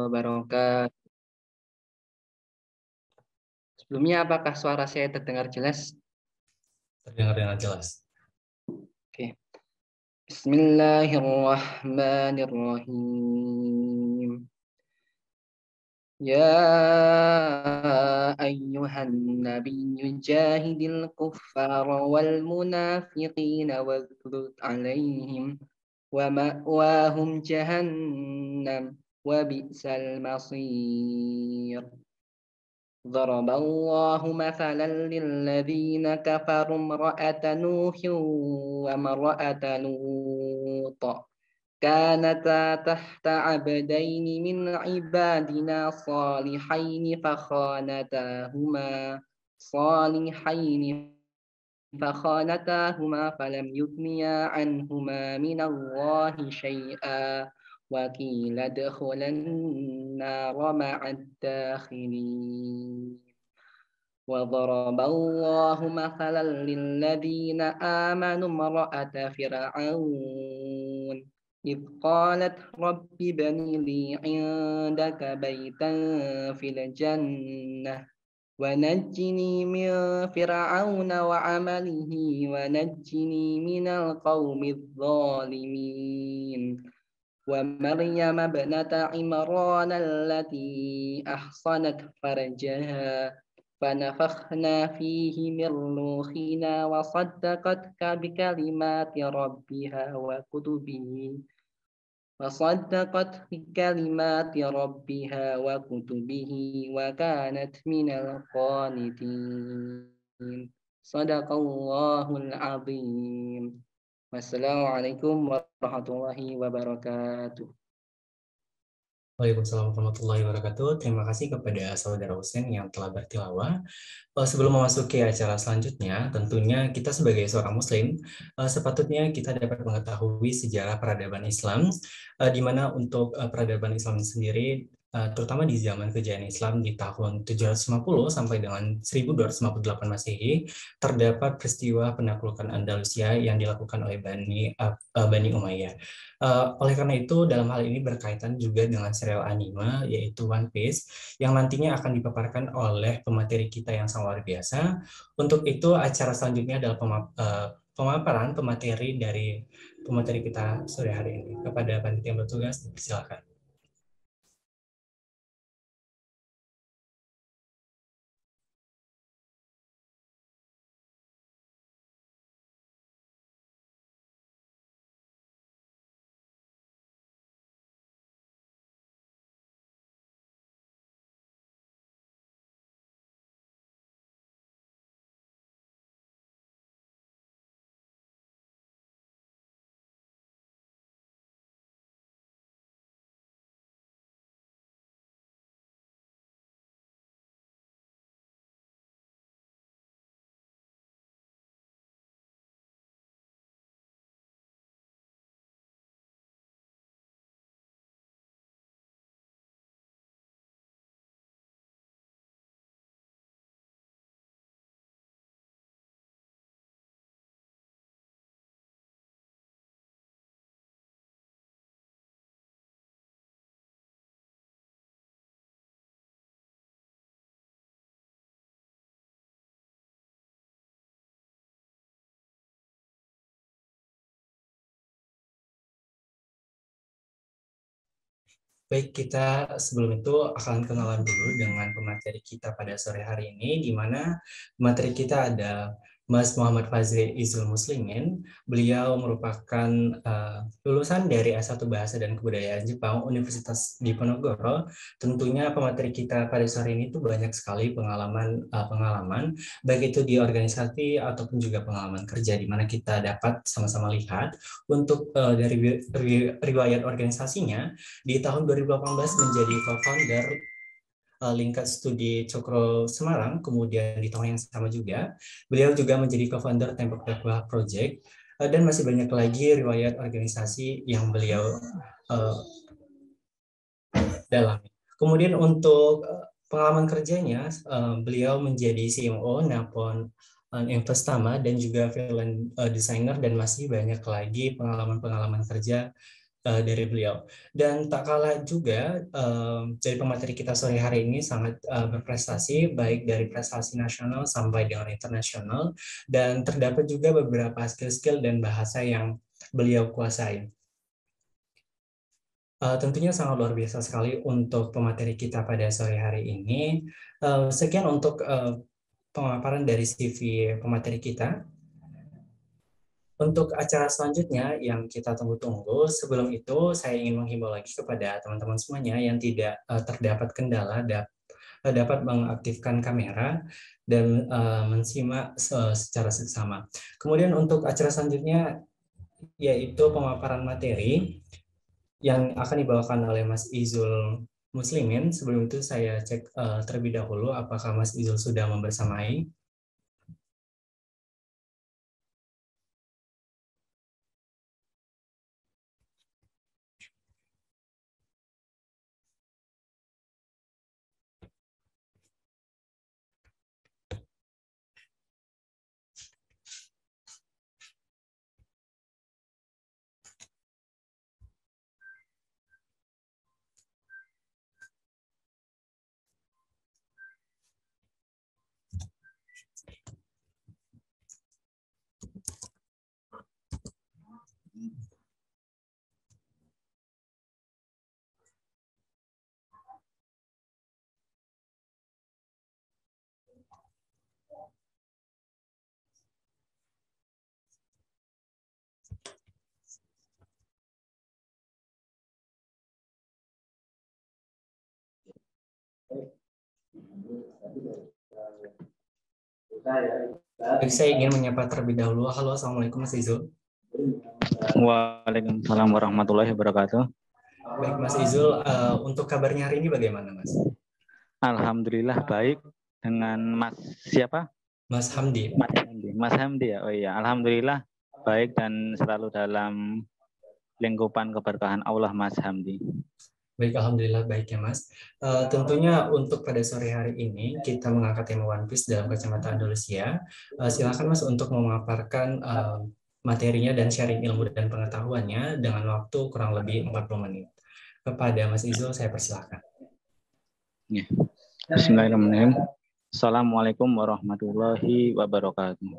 wabarakatuh. Sebelumnya, apakah suara saya terdengar jelas? Terdengar dengan jelas. Oke. Bismillahirrahmanirrahim. Ya ayyuhan nabiyyu jahidil kuffara wal munafiqina waghluz alaihim wa ma'wahum jahannam wa bi'sal masir. ضرب الله مثلا للذين كفروا امرأة نوح وامرأة لوط كانتا تحت عبدين من عبادنا صالحين فلم يغنيا عنهما من الله شيئا وقيل ادخلا النار مع الداخلين. وضرب الله مثلا للذين آمنوا امرأة فرعون إذ قالت رب ابن لي عندك بيتا في الجنة ونجني من فرعون وعمله ونجني من القوم الظالمين. ومريم ابنة عمران التي أحصنت فرجها فنفخنا فيه من روحنا وصدقت بكلمات ربها وكتبه وكانت من القانتين. صدق الله العظيم. Wassalamualaikum warahmatullahi wabarakatuh. Waalaikumsalam warahmatullahi wabarakatuh. Terima kasih kepada Saudara Husain yang telah bertilawah. Sebelum memasuki acara selanjutnya, tentunya kita sebagai seorang Muslim, sepatutnya kita dapat mengetahui sejarah peradaban Islam, di mana untuk peradaban Islam sendiri, terutama di zaman kejayaan Islam di tahun 750 sampai dengan 1258 Masehi, terdapat peristiwa penaklukan Andalusia yang dilakukan oleh Bani Umayyah. Oleh karena itu, dalam hal ini berkaitan juga dengan serial anime, yaitu One Piece, yang nantinya akan dipaparkan oleh pemateri kita yang sangat luar biasa. Untuk itu, acara selanjutnya adalah pemaparan pemateri dari pemateri kita sore hari ini. Kepada panitia yang bertugas, silakan. Baik, kita sebelum itu akan kenalan dulu dengan pemateri kita pada sore hari ini, di mana pemateri kita ada Mas Muhammad Fazri Izul Muslimin. Beliau merupakan lulusan dari S1 Bahasa dan Kebudayaan Jepang Universitas Diponegoro. Tentunya pemateri kita pada sore ini tuh banyak sekali pengalaman, baik itu di organisasi ataupun juga pengalaman kerja, di mana kita dapat sama-sama lihat untuk dari riwayat organisasinya. Di tahun 2018 menjadi co-founder Lingkat Studi Cokro Semarang, kemudian di tahun yang sama juga, beliau juga menjadi co-founder Tembok Dakwah Project, dan masih banyak lagi riwayat organisasi yang beliau dalami. Kemudian untuk pengalaman kerjanya, beliau menjadi CEO Napon Investama dan juga film designer, dan masih banyak lagi pengalaman-pengalaman kerja dari beliau. Dan tak kalah juga dari pemateri kita sore hari ini sangat berprestasi, baik dari prestasi nasional sampai dengan internasional, dan terdapat juga beberapa skill-skill dan bahasa yang beliau kuasai. Tentunya sangat luar biasa sekali untuk pemateri kita pada sore hari ini. Sekian untuk pemaparan dari CV pemateri kita. Untuk acara selanjutnya yang kita tunggu-tunggu, sebelum itu saya ingin menghimbau lagi kepada teman-teman semuanya yang tidak terdapat kendala dapat mengaktifkan kamera dan mensimak secara seksama. Kemudian untuk acara selanjutnya yaitu pemaparan materi yang akan dibawakan oleh Mas Izul Muslimin. Sebelum itu saya cek terlebih dahulu apakah Mas Izul sudah membersamai. Baik, saya ingin menyapa terlebih dahulu. Halo, Assalamualaikum Mas Izul. Waalaikumsalam warahmatullahi wabarakatuh. Baik Mas Izul, untuk kabarnya hari ini bagaimana Mas? Alhamdulillah baik. Dengan Mas siapa? Mas Hamdi. Mas Hamdi. Mas Hamdi ya. Oh iya, alhamdulillah baik dan selalu dalam lingkupan keberkahan Allah Mas Hamdi. Baik, alhamdulillah baik ya Mas. Tentunya untuk pada sore hari ini kita mengangkat tema One Piece dalam kacamata Andalusia. Silakan Mas untuk memaparkan materinya dan sharing ilmu dan pengetahuannya dengan waktu kurang lebih 40 menit. Kepada Mas Izul saya persilakan. Ya. Bismillahirrahmanirrahim. Assalamualaikum warahmatullahi wabarakatuh.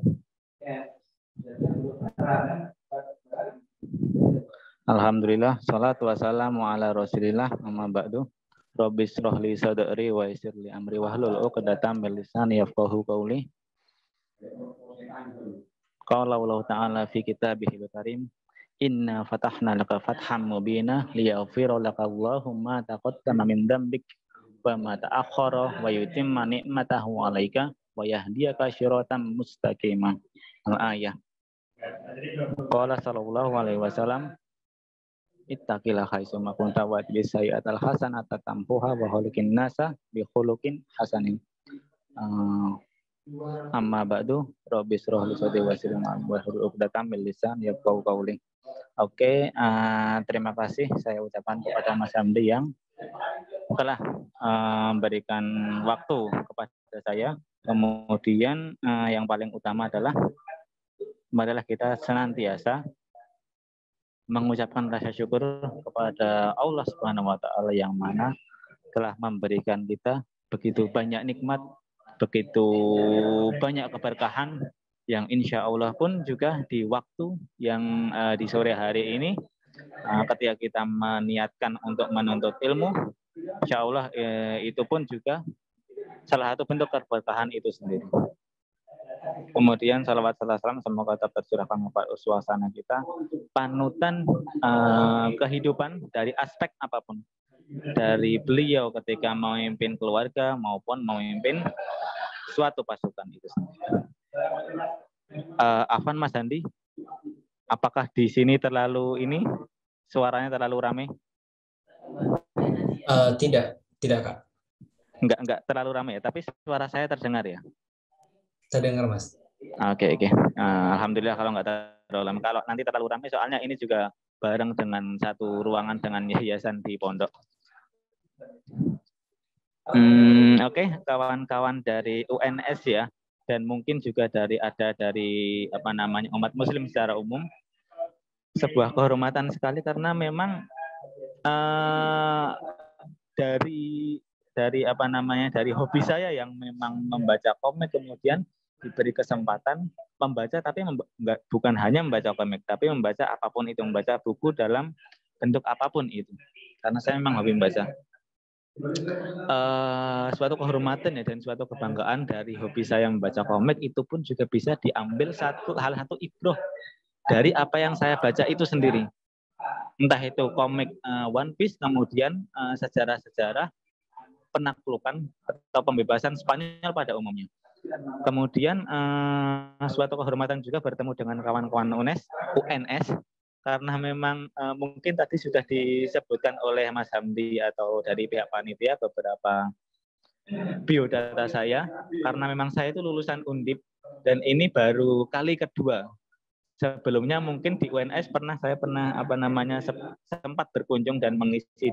Alhamdulillah, salatu wassalamu ala rasulillah, amma ba'du. Rabbi shrah li sadri wa yassir li amri wahlul 'uqdatam min lisani yafqahu qawli. Qala Allah ta'ala fi kitabihil karim, inna fatahna laka fatham mubina liyaghfira laka Allahumma taqaddama min dzambik wa ma ta'akhkhara wa yutimma ni'matahu 'alaika wa yahdiyaka siratan mustaqimah. Al-ayah. Qala sallallahu alaihi wasallam, ittaqillaha haitsuma kunta wa bisayi'atal hasanata tampuha wa khuluqin nasa bi khuluqin hasanin. Amma ba'du, rabbi shrah li sadri wa yassir li amri wahlul 'uqdatam min lisani yafqahu qawli. Oke, terima kasih saya ucapkan kepada Mas Hamdi yang telah memberikan waktu kepada saya. Kemudian yang paling utama adalah marilah kita senantiasa mengucapkan rasa syukur kepada Allah Subhanahu wa taala yang mana telah memberikan kita begitu banyak nikmat, begitu banyak keberkahan yang insya Allah pun juga di waktu yang di sore hari ini ketika kita meniatkan untuk menuntut ilmu, insya Allah itu pun juga salah satu bentuk keberkahan itu sendiri. Kemudian salawat salam semoga tetap tercurahkan kepada suasana kita, panutan kehidupan dari aspek apapun, dari beliau ketika memimpin keluarga maupun memimpin suatu pasukan itu sendiri. Afwan Mas Handi, apakah di sini terlalu suaranya terlalu ramai? Tidak Kak. Enggak terlalu ramai ya, tapi suara saya terdengar ya? Terdengar Mas. Oke. Alhamdulillah kalau nggak terlalu ramai. Kalau nanti terlalu ramai soalnya ini juga bareng dengan satu ruangan dengan yayasan di pondok. Oke, kawan-kawan dari UNS ya, dan mungkin juga dari umat Muslim secara umum. sebuah kehormatan sekali karena memang dari hobi saya yang memang membaca komik, kemudian diberi kesempatan membaca, tapi bukan hanya membaca komik, tapi membaca apapun itu, membaca buku dalam bentuk apapun itu, karena saya memang hobi membaca. Suatu kehormatan ya dan suatu kebanggaan dari hobi saya membaca komik itu pun juga bisa diambil satu ibroh dari apa yang saya baca itu sendiri. Entah itu komik One Piece, kemudian sejarah-sejarah penaklukan atau pembebasan Spanyol pada umumnya. Kemudian suatu kehormatan juga bertemu dengan kawan-kawan UNS, karena memang mungkin tadi sudah disebutkan oleh Mas Hamdi atau dari pihak panitia beberapa biodata saya, karena memang saya itu lulusan Undip dan ini baru kali kedua. Sebelumnya mungkin di UNS saya pernah sempat berkunjung dan mengisi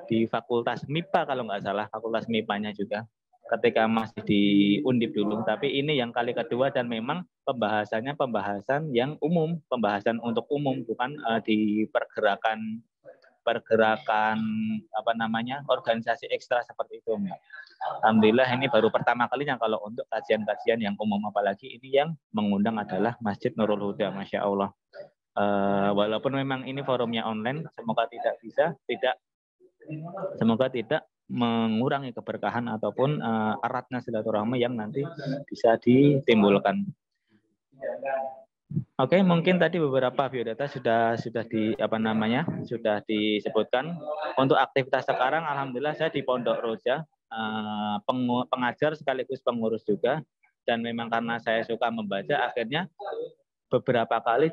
di Fakultas MIPA kalau nggak salah, Fakultas MIPA-nya juga ketika masih di Undip dulu. Tapi ini yang kali kedua dan memang pembahasannya pembahasan yang umum, pembahasan untuk umum, bukan di pergerakan organisasi ekstra seperti itu. Alhamdulillah ini baru pertama kalinya kalau untuk kajian-kajian yang umum, apalagi ini yang mengundang adalah Masjid Nurul Huda, Masya Allah. Walaupun memang ini forumnya online, semoga tidak mengurangi keberkahan ataupun eratnya silaturahmi yang nanti bisa ditimbulkan. Oke, mungkin tadi beberapa biodata sudah disebutkan. Untuk aktivitas sekarang, alhamdulillah saya di Pondok Roja, pengajar sekaligus pengurus juga, dan memang karena saya suka membaca, akhirnya beberapa kali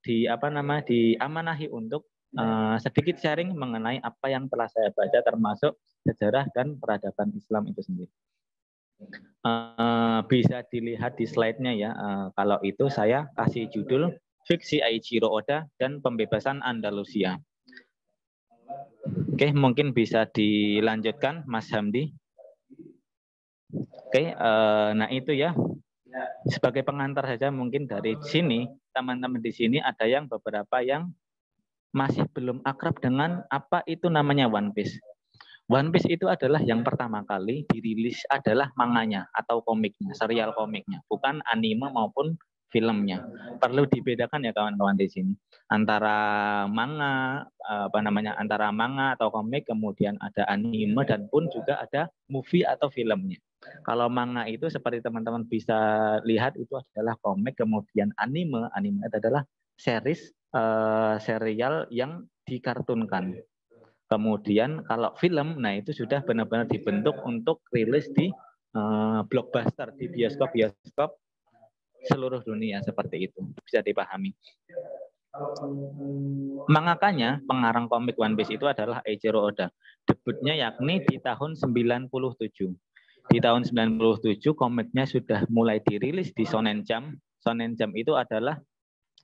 diamanahi untuk sedikit sharing mengenai apa yang telah saya baca, termasuk sejarah dan peradaban Islam itu sendiri. Bisa dilihat di slide-nya ya. Kalau itu saya kasih judul Fiksi Eiichiro Oda dan Pembebasan Andalusia. Oke, mungkin bisa dilanjutkan Mas Hamdi. Oke, nah itu ya. Sebagai pengantar saja mungkin dari sini, teman-teman di sini ada yang beberapa yang masih belum akrab dengan apa itu namanya One Piece. One Piece itu adalah yang pertama kali dirilis adalah manganya atau komiknya, serial komiknya, bukan anime maupun filmnya. Perlu dibedakan ya kawan-kawan di sini antara manga atau komik, kemudian ada anime dan pun juga ada movie atau filmnya. Kalau manga itu seperti teman-teman bisa lihat itu adalah komik, kemudian anime itu adalah serial yang dikartunkan. Kemudian kalau film, nah itu sudah benar-benar dibentuk untuk rilis di blockbuster, di bioskop seluruh dunia, seperti itu. Bisa dipahami. Mangakanya, pengarang komik One Piece itu adalah Eiichiro Oda. Debutnya yakni di tahun 97. Di tahun 97 komiknya sudah mulai dirilis di Shonen Jump. Shonen Jump itu adalah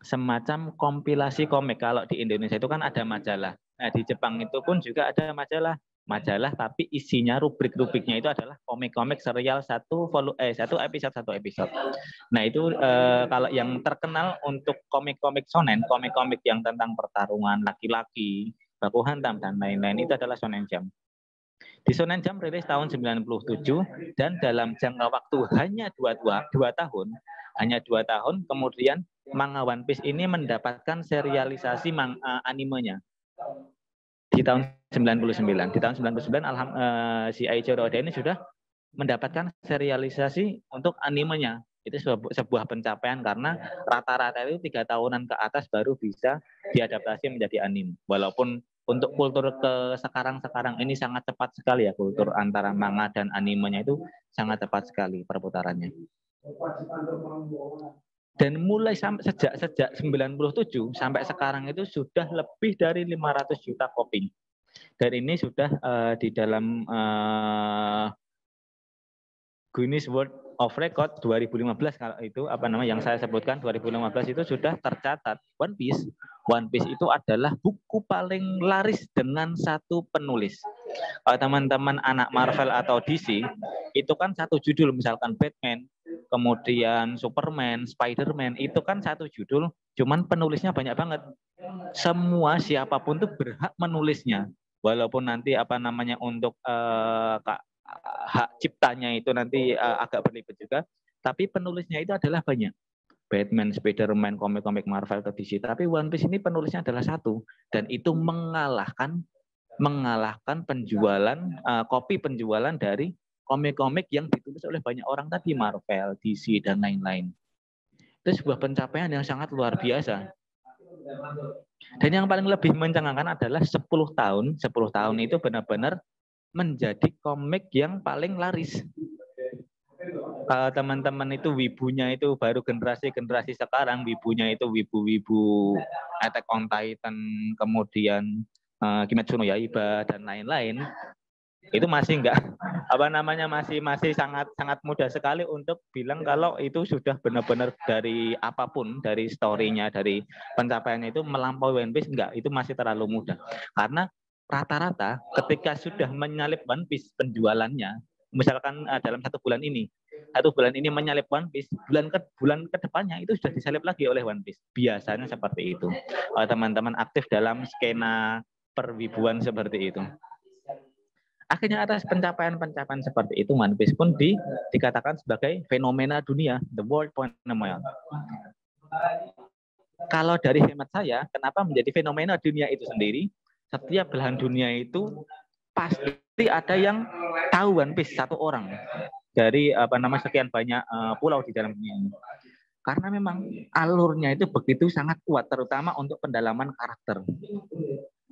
semacam kompilasi komik. Kalau di Indonesia itu kan ada majalah. Nah, di Jepang itu pun juga ada majalah, tapi isinya rubrik-rubriknya itu adalah komik-komik serial satu episode. Nah, itu kalau yang terkenal untuk komik-komik shonen, komik-komik yang tentang pertarungan laki-laki, baku hantam dan lain-lain itu adalah Shonen Jump. Di Shonen Jump rilis tahun 97 dan dalam jangka waktu hanya 2 tahun, kemudian manga One Piece ini mendapatkan serialisasi animenya di tahun 99. Di tahun 99 si Eiichiro Oda ini sudah mendapatkan serialisasi untuk animenya. Itu sebuah pencapaian karena rata-rata itu 3 tahunan ke atas baru bisa diadaptasi menjadi anime. Walaupun untuk kultur ke sekarang ini sangat cepat sekali ya, kultur antara manga dan animenya itu sangat cepat sekali perputarannya. Dan mulai sejak 97 sampai sekarang itu sudah lebih dari 500 juta copy. Dan ini sudah di dalam Guinness World of Record 2015 kalau itu yang saya sebutkan 2015 itu sudah tercatat One Piece itu adalah buku paling laris dengan satu penulis. Kalau teman-teman anak Marvel atau DC itu kan satu judul, misalkan Batman, kemudian Superman, Spiderman, itu kan satu judul, cuman penulisnya banyak banget. Semua siapapun tuh berhak menulisnya, walaupun nanti untuk hak ciptanya itu nanti agak berlibat juga, tapi penulisnya itu adalah banyak. Batman, Spiderman, komik-komik Marvel ke DC, tapi One Piece ini penulisnya adalah satu, dan itu mengalahkan penjualan kopi penjualan dari komik-komik yang ditulis oleh banyak orang tadi, Marvel, DC, dan lain-lain. Itu sebuah pencapaian yang sangat luar biasa. Dan yang paling lebih mencengangkan adalah 10 tahun itu benar-benar menjadi komik yang paling laris. Kalau teman-teman itu wibunya itu baru generasi sekarang, wibunya itu wibu-wibu Attack on Titan, kemudian Kimetsu no Yaiba, dan lain-lain. Itu masih masih sangat mudah sekali untuk bilang kalau itu sudah benar-benar dari apapun, dari story-nya, dari pencapaiannya itu melampaui One Piece. Enggak, itu masih terlalu mudah. Karena rata-rata ketika sudah menyalip One Piece penjualannya, misalkan dalam satu bulan ini menyalip One Piece, bulan ke depannya itu sudah disalip lagi oleh One Piece. Biasanya seperti itu. Teman-teman aktif dalam skena perwibuan seperti itu. Akhirnya atas pencapaian seperti itu, One Piece pun dikatakan sebagai fenomena dunia, the world phenomenon. Kalau dari hemat saya, kenapa menjadi fenomena dunia itu sendiri? Setiap belahan dunia itu pasti ada yang tahu One Piece, satu orang dari sekian banyak pulau di dalam dunia ini. Karena memang alurnya itu begitu sangat kuat, terutama untuk pendalaman karakter.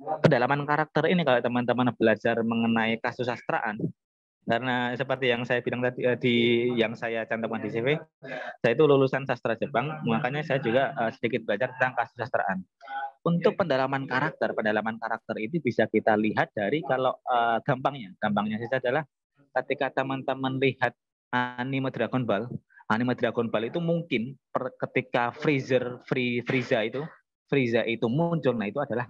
Pendalaman karakter ini kalau teman-teman belajar mengenai kasusastraan, karena seperti yang saya bilang tadi yang saya cantumkan di CV, saya itu lulusan sastra Jepang, makanya saya juga sedikit belajar tentang kasusastraan. Untuk pendalaman karakter itu bisa kita lihat dari kalau gampangnya saja adalah ketika teman-teman lihat anime Dragon Ball itu mungkin ketika Frieza itu muncul, nah itu adalah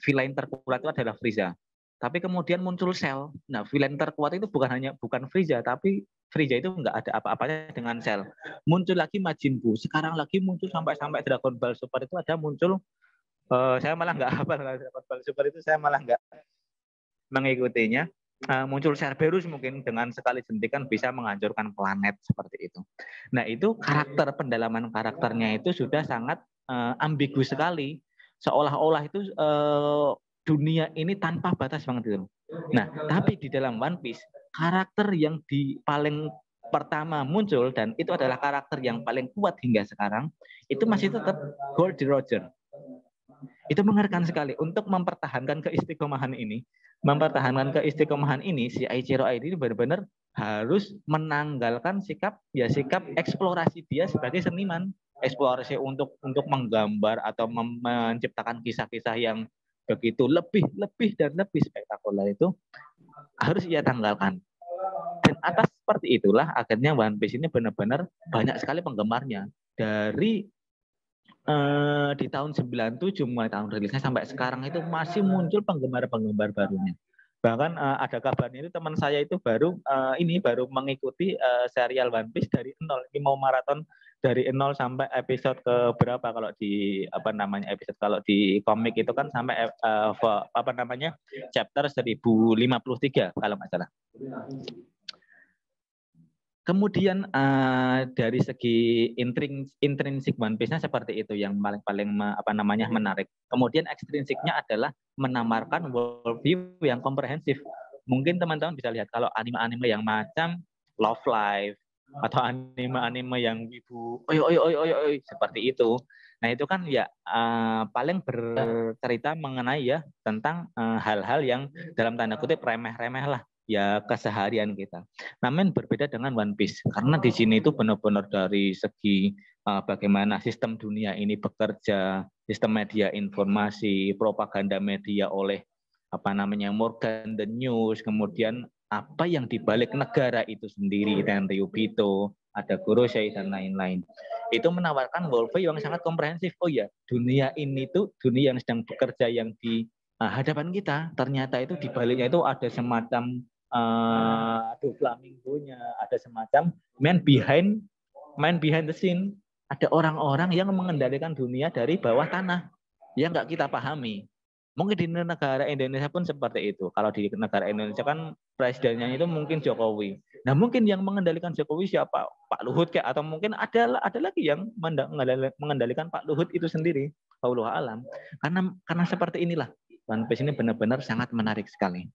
villain terkuat itu adalah Frieza. Tapi kemudian muncul Cell. Nah, villain terkuat itu bukan Frieza, tapi Frieza itu nggak ada apa-apanya dengan Cell. Muncul lagi Majin Buu. Sekarang lagi muncul sampai Dragon Ball Super itu ada muncul. Saya malah nggak hafal Dragon Ball Super itu, saya malah nggak mengikutinya. Muncul Cerberus mungkin dengan sekali jentikan bisa menghancurkan planet seperti itu. Nah, itu pendalaman karakternya itu sudah sangat ambigu sekali, seolah-olah itu dunia ini tanpa batas banget gitu. Nah, tapi di dalam One Piece, karakter yang paling pertama muncul dan itu adalah karakter yang paling kuat hingga sekarang, itu masih tetap Goldie Roger. Itu mengerikan sekali untuk mempertahankan keistiqomahan ini, si Eiichiro Oda ini benar-benar harus menanggalkan sikap eksplorasi dia sebagai seniman, eksplorasi untuk menggambar atau menciptakan kisah-kisah yang begitu lebih spektakuler itu harus ia tanggalkan. Dan atas seperti itulah akhirnya One Piece ini benar-benar banyak sekali penggemarnya. Dari di tahun 97 mulai tahun rilisnya sampai sekarang itu masih muncul penggemar barunya. Bahkan ada kabarnya itu teman saya itu baru mengikuti serial One Piece dari 0. Ini mau maraton dari 0 sampai episode ke berapa kalau di episode kalau di komik itu kan sampai chapter 1053 kalau nggak salah. Kemudian dari segi intrinsik One Piece-nya seperti itu yang paling menarik. Kemudian ekstrinsiknya adalah menawarkan worldview yang komprehensif. Mungkin teman-teman bisa lihat kalau anime-anime yang macam Love Live atau anime-anime yang wibu oi seperti itu. Nah, itu kan ya paling bercerita mengenai ya tentang hal-hal yang dalam tanda kutip remeh-remeh lah. Ya keseharian kita. Namun berbeda dengan One Piece karena di sini itu benar-benar dari segi bagaimana sistem dunia ini bekerja, sistem media informasi, propaganda media oleh Morgan the News, kemudian apa yang dibalik negara itu sendiri, Tenryubito, ada Gorosei dan lain-lain. Itu menawarkan worldview yang sangat komprehensif. Oh ya, dunia ini tuh dunia yang sedang bekerja yang di hadapan kita, ternyata itu dibaliknya itu ada semacam flamingonya, ada semacam man behind main behind the scene. Ada orang-orang yang mengendalikan dunia dari bawah tanah yang nggak kita pahami. Mungkin di negara Indonesia pun seperti itu. Kalau di negara Indonesia kan presidennya itu mungkin Jokowi. Nah mungkin yang mengendalikan Jokowi siapa? Pak Luhut kayak, atau mungkin ada lagi yang mengendalikan Pak Luhut itu sendiri. Allah alam. Karena seperti inilah One Piece ini benar-benar sangat menarik sekali.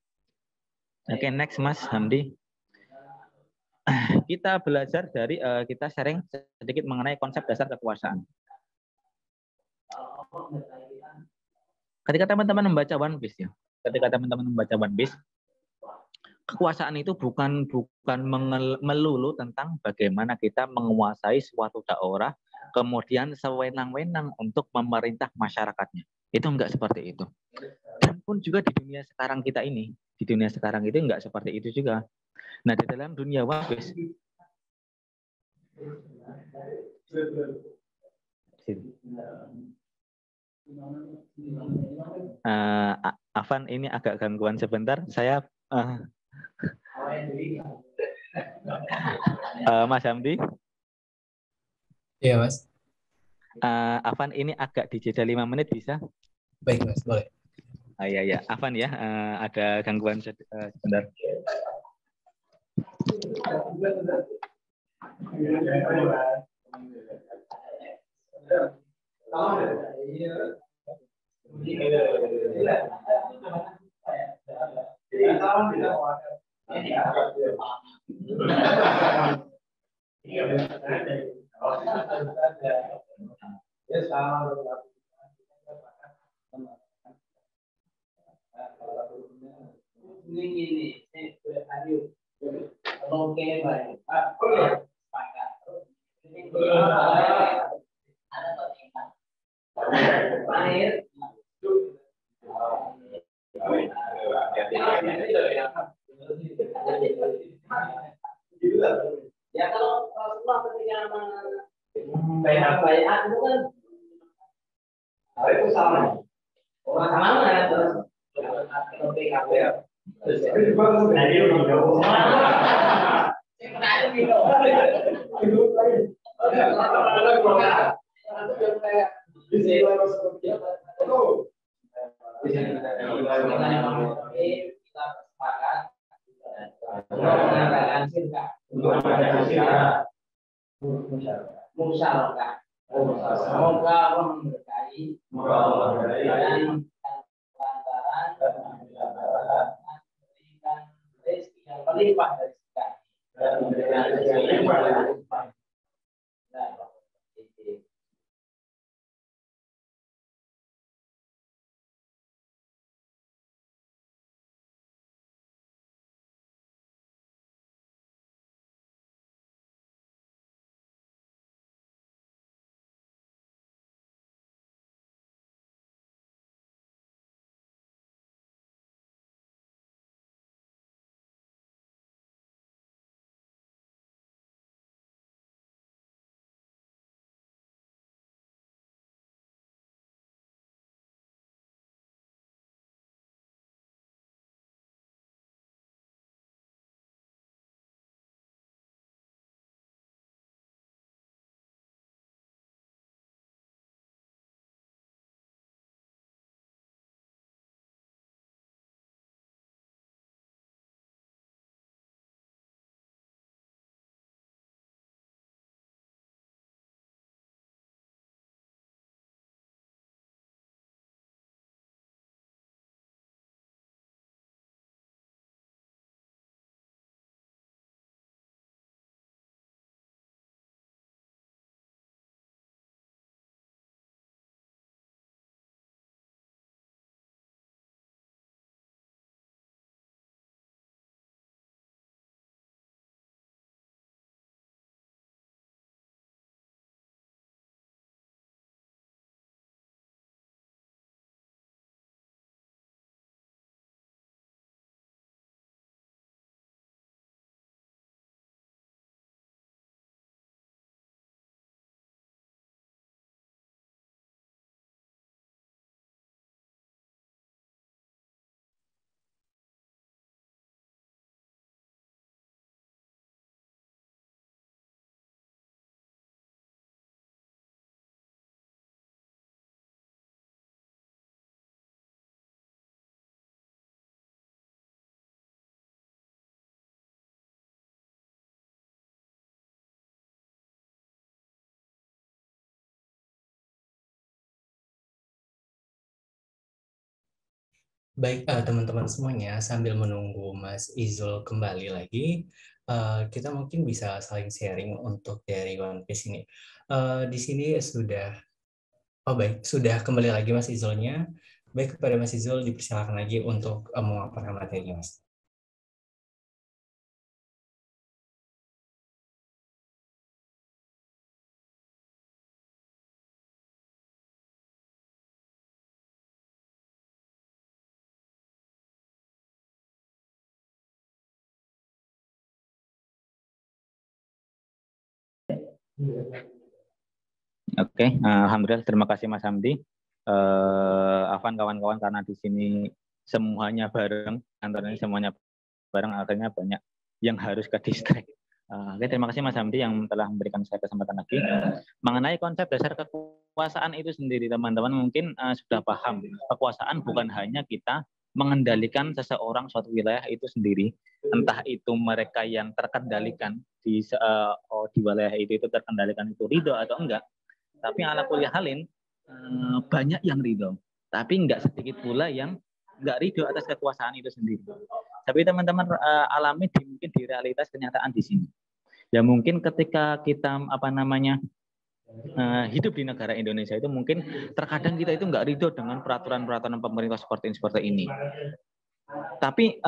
Oke, next Mas Hamdi. Kita belajar dari kita sharing sedikit mengenai konsep dasar kekuasaan. Ketika teman-teman membaca One Piece ya, kekuasaan itu bukan melulu tentang bagaimana kita menguasai suatu daerah, kemudian sewenang-wenang untuk memerintah masyarakatnya. Itu enggak seperti itu. Dan pun juga di dunia sekarang kita ini, di dunia sekarang itu enggak seperti itu juga. Nah, di dalam dunia One Piece, Afan ini agak gangguan sebentar. Saya Mas Hamdi. Iya, Mas. Afan ini agak dijeda 5 menit bisa? Baik, Mas, boleh. Iya, Afan ya, ada gangguan sebentar. Ya kalau Rasulullah ketika bayat itu kan itu sama. Orang sama kan terus PKB. Musyawarah. Semoga Allah memberkahi dan lantaran memberikan rezeki yang berlimpah dari kita. Baik, teman-teman semuanya, sambil menunggu Mas Izul kembali lagi, kita mungkin bisa saling sharing untuk dari One Piece ini. Di sini sudah, oh baik, sudah kembali lagi Mas Izulnya. Baik, kepada Mas Izul dipersilakan lagi untuk memaparkan materinya, Mas. Oke, alhamdulillah, terima kasih Mas Hamdi. Afwan kawan-kawan, karena di sini semuanya bareng, antaranya semuanya bareng, akhirnya banyak yang harus ke distract. Oke, terima kasih Mas Hamdi yang telah memberikan saya kesempatan lagi. Mengenai konsep dasar kekuasaan itu sendiri, teman-teman mungkin sudah paham. Kekuasaan bukan hanya kita mengendalikan seseorang suatu wilayah itu sendiri, entah itu mereka yang terkendalikan di wilayah itu terkendalikan itu ridho atau enggak. Tapi ala kuliah halin banyak yang ridho, tapi enggak sedikit pula yang enggak ridho atas kekuasaan itu sendiri. Tapi teman-teman alami mungkin di realitas kenyataan di sini. Ya mungkin ketika kita hidup di negara Indonesia itu mungkin terkadang kita itu enggak ridho dengan peraturan-peraturan pemerintah seperti ini. Tapi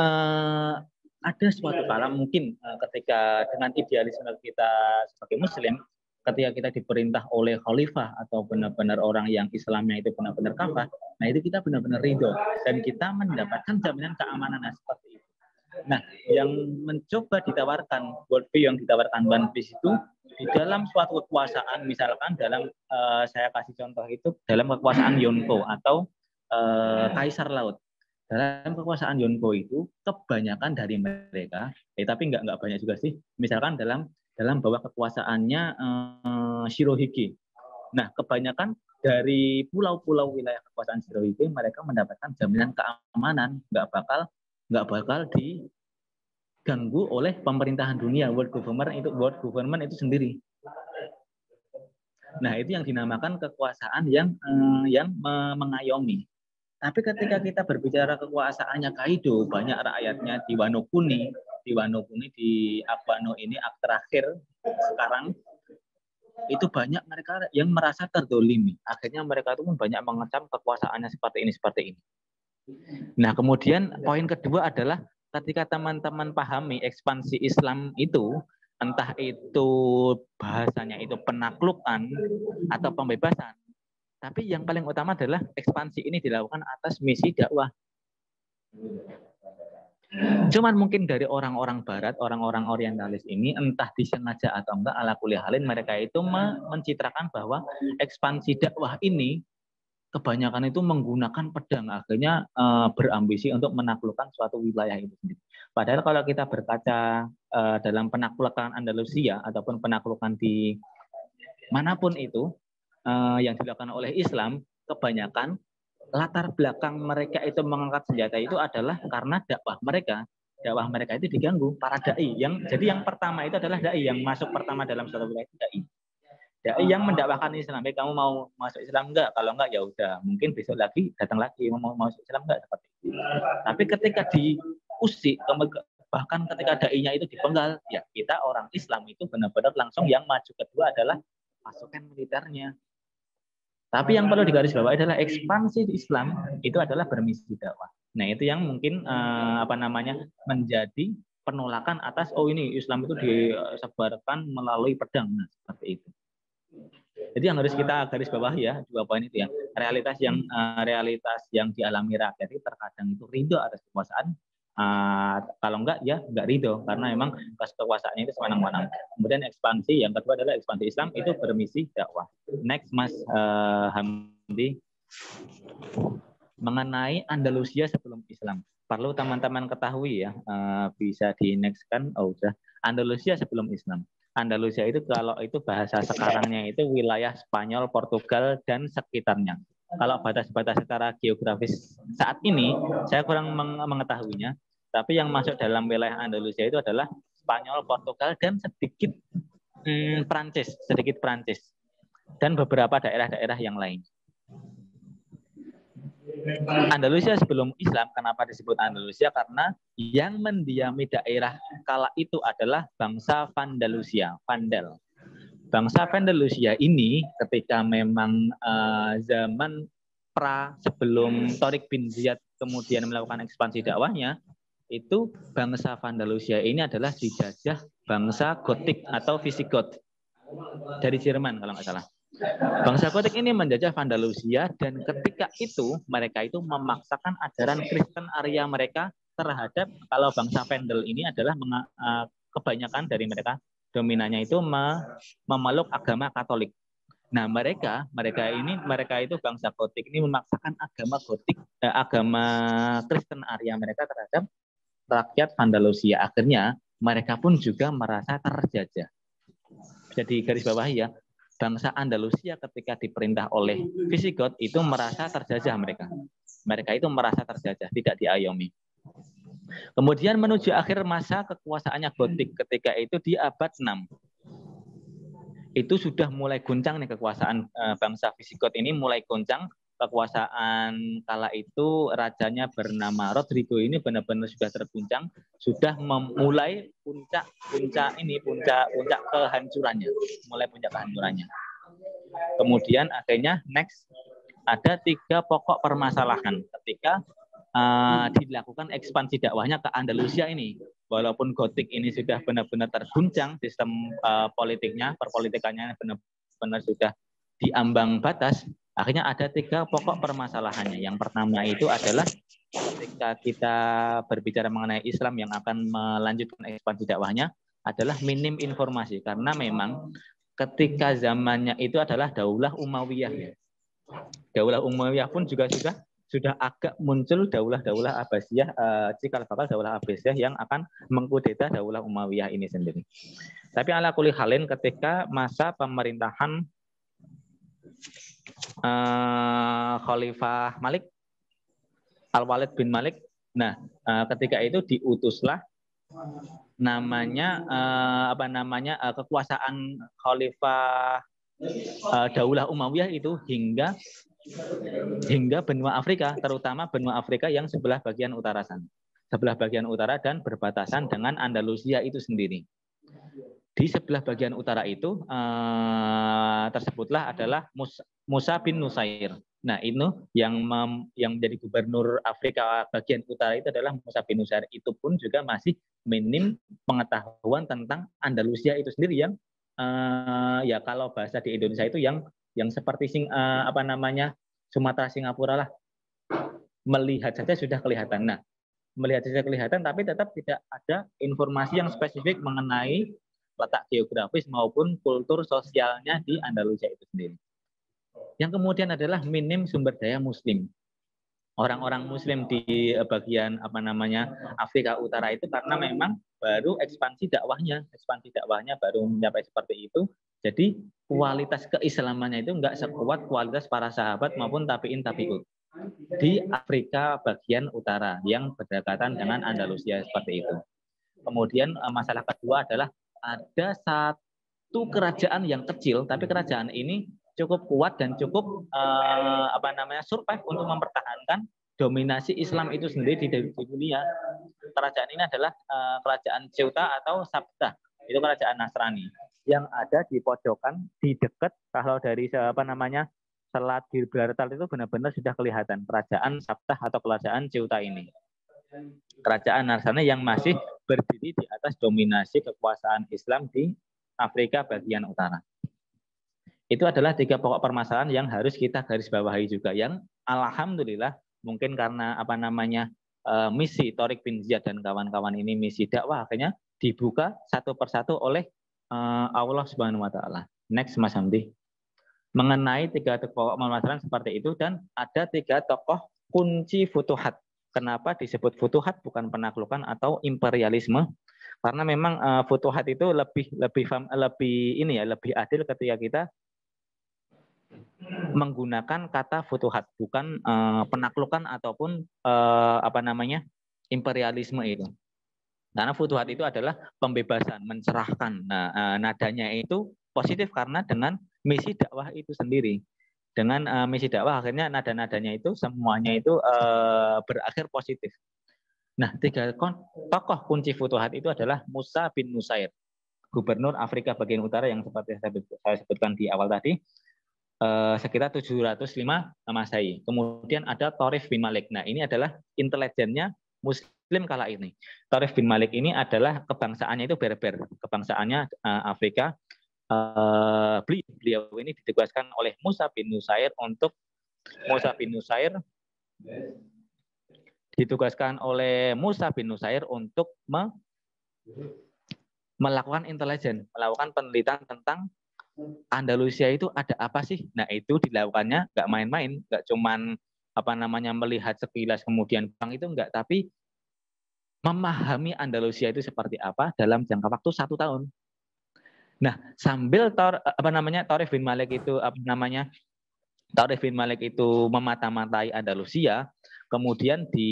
ada suatu kala mungkin ketika dengan idealisme kita sebagai Muslim, ketika kita diperintah oleh khalifah atau benar-benar orang yang Islamnya itu benar-benar kafah, nah itu kita benar-benar ridho dan kita mendapatkan jaminan keamanan seperti itu. Nah, yang mencoba ditawarkan worldview yang ditawarkan One Piece itu di dalam suatu kekuasaan, misalkan dalam saya kasih contoh itu dalam kekuasaan Yonko atau Kaisar Laut. Dalam kekuasaan Yonko itu kebanyakan dari mereka, tapi nggak banyak juga sih. Misalkan dalam bawah kekuasaannya Shirohige. Nah, kebanyakan dari pulau-pulau wilayah kekuasaan Shirohige mereka mendapatkan jaminan keamanan, nggak bakal diganggu oleh pemerintahan dunia, world government itu sendiri. Nah, itu yang dinamakan kekuasaan yang mengayomi. Tapi ketika kita berbicara kekuasaannya Kaido, banyak rakyatnya di Wano Kuni, di Aquano ini terakhir sekarang itu banyak mereka yang merasa terdolimi. Akhirnya mereka itu pun banyak mengecam kekuasaannya seperti ini. Nah, kemudian poin kedua adalah ketika teman-teman pahami ekspansi Islam itu, entah itu bahasanya itu penaklukan atau pembebasan, tapi yang paling utama adalah ekspansi ini dilakukan atas misi dakwah. Cuman mungkin dari orang-orang barat, orang-orang orientalis ini entah disengaja atau enggak ala kuliah halin mereka itu mencitrakan bahwa ekspansi dakwah ini kebanyakan itu menggunakan pedang, akhirnya berambisi untuk menaklukkan suatu wilayah itu sendiri. Padahal kalau kita berkaca dalam penaklukan Andalusia ataupun penaklukan di manapun itu yang dilakukan oleh Islam, kebanyakan latar belakang mereka itu mengangkat senjata itu adalah karena dakwah mereka itu diganggu para dai. Jadi yang pertama itu adalah dai yang masuk pertama dalam suatu wilayah itu dai yang mendakwahkan Islam. Kamu mau masuk Islam enggak? Kalau enggak ya udah, mungkin besok lagi datang lagi mau masuk Islam enggak, seperti itu. Tapi ketika diusik, bahkan ketika dai-nya itu dipenggal, ya kita orang Islam itu benar-benar langsung yang maju kedua adalah pasukan militernya. Tapi yang perlu digarisbawahi adalah ekspansi Islam itu adalah bermisi dakwah. Nah, itu yang mungkin menjadi penolakan atas ini Islam itu disebarkan melalui pedang, nah, seperti itu. Jadi yang harus kita garis bawahi ya, dua poin itu ya. Realitas yang dialami rakyat itu terkadang itu ridho atas kekuasaan. Kalau enggak ya enggak ridho karena memang kekuasaannya itu semenang-menang. Kemudian ekspansi yang kedua adalah ekspansi Islam itu bermisi dakwah. Next Mas Hamdi, mengenai Andalusia sebelum Islam. Perlu teman-teman ketahui ya, bisa di next kan. Udah. Andalusia sebelum Islam. Andalusia itu kalau itu bahasa sekarangnya itu wilayah Spanyol, Portugal dan sekitarnya. Kalau batas-batas secara geografis saat ini saya kurang mengetahuinya, tapi yang masuk dalam wilayah Andalusia itu adalah Spanyol, Portugal dan sedikit Prancis dan beberapa daerah-daerah yang lain. Andalusia sebelum Islam. Kenapa disebut Andalusia? Karena yang mendiami daerah kala itu adalah bangsa Vandalusia, Vandal. Bangsa Vandalusia ini ketika memang zaman sebelum Tariq bin Ziyad kemudian melakukan ekspansi dakwahnya, itu bangsa Vandalusia ini adalah dijajah bangsa Gotik atau Visigoth dari Jerman kalau nggak salah. Bangsa Gotik ini menjajah Vandalusia dan ketika itu mereka itu memaksakan ajaran Kristen Arya mereka terhadap kalau bangsa Vandal ini adalah kebanyakan dari mereka dominannya itu memeluk agama Katolik. Nah, mereka itu bangsa Gotik ini memaksakan agama Kristen Arya mereka terhadap rakyat Vandalusia. Akhirnya mereka pun juga merasa terjajah. Jadi garis bawahi ya, bangsa Andalusia ketika diperintah oleh Visigoth itu merasa terjajah mereka. Mereka itu merasa terjajah, tidak diayomi. Kemudian menuju akhir masa kekuasaannya Gotik ketika itu di abad 6. Itu sudah mulai guncang nih kekuasaan bangsa Visigoth ini mulai goncang. Kekuasaan kala itu rajanya bernama Rodrigo ini benar-benar sudah terguncang, sudah memulai puncak kehancurannya, Kemudian akhirnya next ada 3 pokok permasalahan ketika dilakukan ekspansi dakwahnya ke Andalusia ini. Walaupun Gotik ini sudah benar-benar terguncang, sistem perpolitikannya benar-benar sudah diambang batas. Akhirnya ada 3 pokok permasalahannya. Yang pertama itu adalah ketika kita berbicara mengenai Islam yang akan melanjutkan ekspansi dakwahnya adalah minim informasi. Karena memang ketika zamannya itu adalah Daulah Umayyah. Daulah Umayyah pun juga sudah agak muncul Daulah Abbasiyah, cikal bakal Daulah Abbasiyah yang akan mengkudeta Daulah Umayyah ini sendiri. Tapi ala kulli halin ketika masa pemerintahan Khalifah Malik Al-Walid bin Malik. Nah, ketika itu diutuslah namanya kekuasaan Khalifah Daulah Umayyah itu hingga benua Afrika, terutama benua Afrika yang sebelah bagian utara dan berbatasan dengan Andalusia itu sendiri. Di sebelah bagian utara itu tersebutlah adalah Musa bin Nusair. Nah, itu yang menjadi gubernur Afrika bagian utara itu adalah Musa bin Nusair. Itu pun juga masih minim pengetahuan tentang Andalusia itu sendiri yang ya kalau bahasa di Indonesia itu yang seperti Sumatera Singapura lah. Melihat saja sudah kelihatan. Nah, melihat saja kelihatan tapi tetap tidak ada informasi yang spesifik mengenai letak geografis maupun kultur sosialnya di Andalusia itu sendiri. Yang kemudian adalah minim sumber daya Muslim. Orang-orang Muslim di bagian Afrika Utara itu karena memang baru ekspansi dakwahnya baru mencapai seperti itu. Jadi kualitas keislamannya itu enggak sekuat kualitas para sahabat maupun tabi'in tabi'ut di Afrika bagian utara yang berdekatan dengan Andalusia seperti itu. Kemudian masalah kedua adalah ada satu kerajaan yang kecil, tapi kerajaan ini cukup kuat dan cukup survive untuk mempertahankan dominasi Islam itu sendiri di dunia. Kerajaan ini adalah kerajaan Ceuta atau Sabta, itu kerajaan Nasrani yang ada di pojokan, di dekat kalau dari Selat Gibraltar itu benar-benar sudah kelihatan kerajaan Sabta atau kerajaan Ceuta ini. Kerajaan Nasrani yang masih berdiri di atas dominasi kekuasaan Islam di Afrika bagian utara. Itu adalah 3 pokok permasalahan yang harus kita garis bawahi juga, yang alhamdulillah mungkin karena misi Tariq bin Ziyad dan kawan-kawan ini misi dakwah akhirnya dibuka satu persatu oleh Allah Subhanahu wa taala. Next Mas Hamdi. Mengenai 3 pokok permasalahan seperti itu dan ada 3 tokoh kunci futuhat. Kenapa disebut futuhat bukan penaklukan atau imperialisme? Karena memang futuhat itu lebih adil ketika kita menggunakan kata futuhat, bukan penaklukan ataupun imperialisme itu. Karena futuhat itu adalah pembebasan, mencerahkan. Nah, nadanya itu positif karena dengan misi dakwah itu sendiri. dengan misi dakwah, akhirnya nada-nadanya itu semuanya itu berakhir positif. Nah, 3 tokoh kunci Futuhat itu adalah Musa bin Nusair, gubernur Afrika bagian utara yang seperti saya sebutkan di awal tadi, sekitar 705 Masehi. Kemudian ada Thorif bin Malik. Nah, ini adalah intelijennya Muslim kala ini. Thorif bin Malik ini adalah kebangsaannya itu Berber, kebangsaannya Afrika. Beliau ini ditugaskan oleh Musa bin Nusair untuk melakukan intelijen, melakukan penelitian tentang Andalusia itu ada apa sih? Nah, itu dilakukannya nggak main-main, nggak cuman melihat sekilas kemudian pulang, itu enggak, tapi memahami Andalusia itu seperti apa dalam jangka waktu 1 tahun. Nah, sambil Thorif bin Malik itu memata-matai Andalusia, kemudian di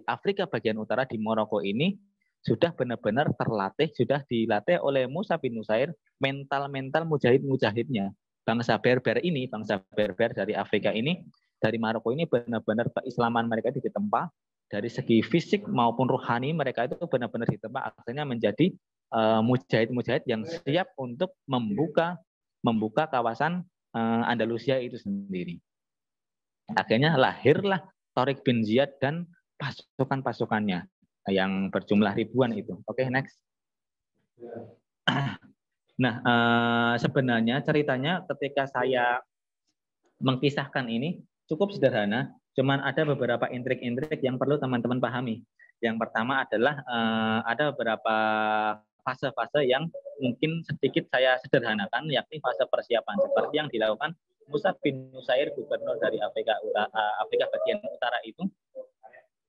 Afrika bagian utara di Maroko ini sudah benar-benar sudah dilatih oleh Musa bin Nusair mental mujahid-mujahidnya. Bangsa Berber dari Afrika ini, dari Maroko ini, benar-benar keislaman mereka itu ditempa, dari segi fisik maupun rohani mereka itu benar-benar ditempa, akhirnya menjadi mujahid-mujahid yang siap untuk membuka kawasan Andalusia itu sendiri. Akhirnya lahirlah Tariq bin Ziyad dan pasukan-pasukannya yang berjumlah ribuan itu. Oke, next. Nah, sebenarnya ceritanya ketika saya mengkisahkan ini cukup sederhana, cuman ada beberapa intrik-intrik yang perlu teman-teman pahami. Yang pertama adalah ada beberapa fase-fase yang mungkin sedikit saya sederhanakan, yakni fase persiapan seperti yang dilakukan Musa bin Nusair, gubernur dari Afrika bagian utara itu.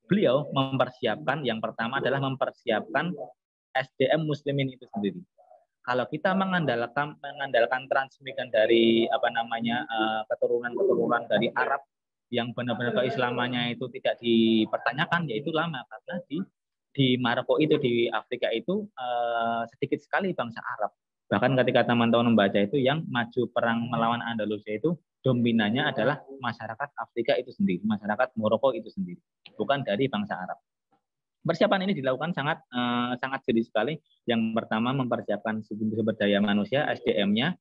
Beliau mempersiapkan, yang pertama adalah mempersiapkan SDM Muslimin itu sendiri. Kalau kita mengandalkan transmigran dari keturunan dari Arab yang benar-benar keislamannya itu tidak dipertanyakan, yaitu lama, karena di Maroko itu, di Afrika itu sedikit sekali bangsa Arab. Bahkan ketika teman-teman membaca itu, yang maju perang melawan Andalusia itu dominannya adalah masyarakat Afrika itu sendiri, masyarakat Maroko itu sendiri, bukan dari bangsa Arab. Persiapan ini dilakukan sangat jeli sekali. Yang pertama, mempersiapkan sumber daya manusia, SDM-nya.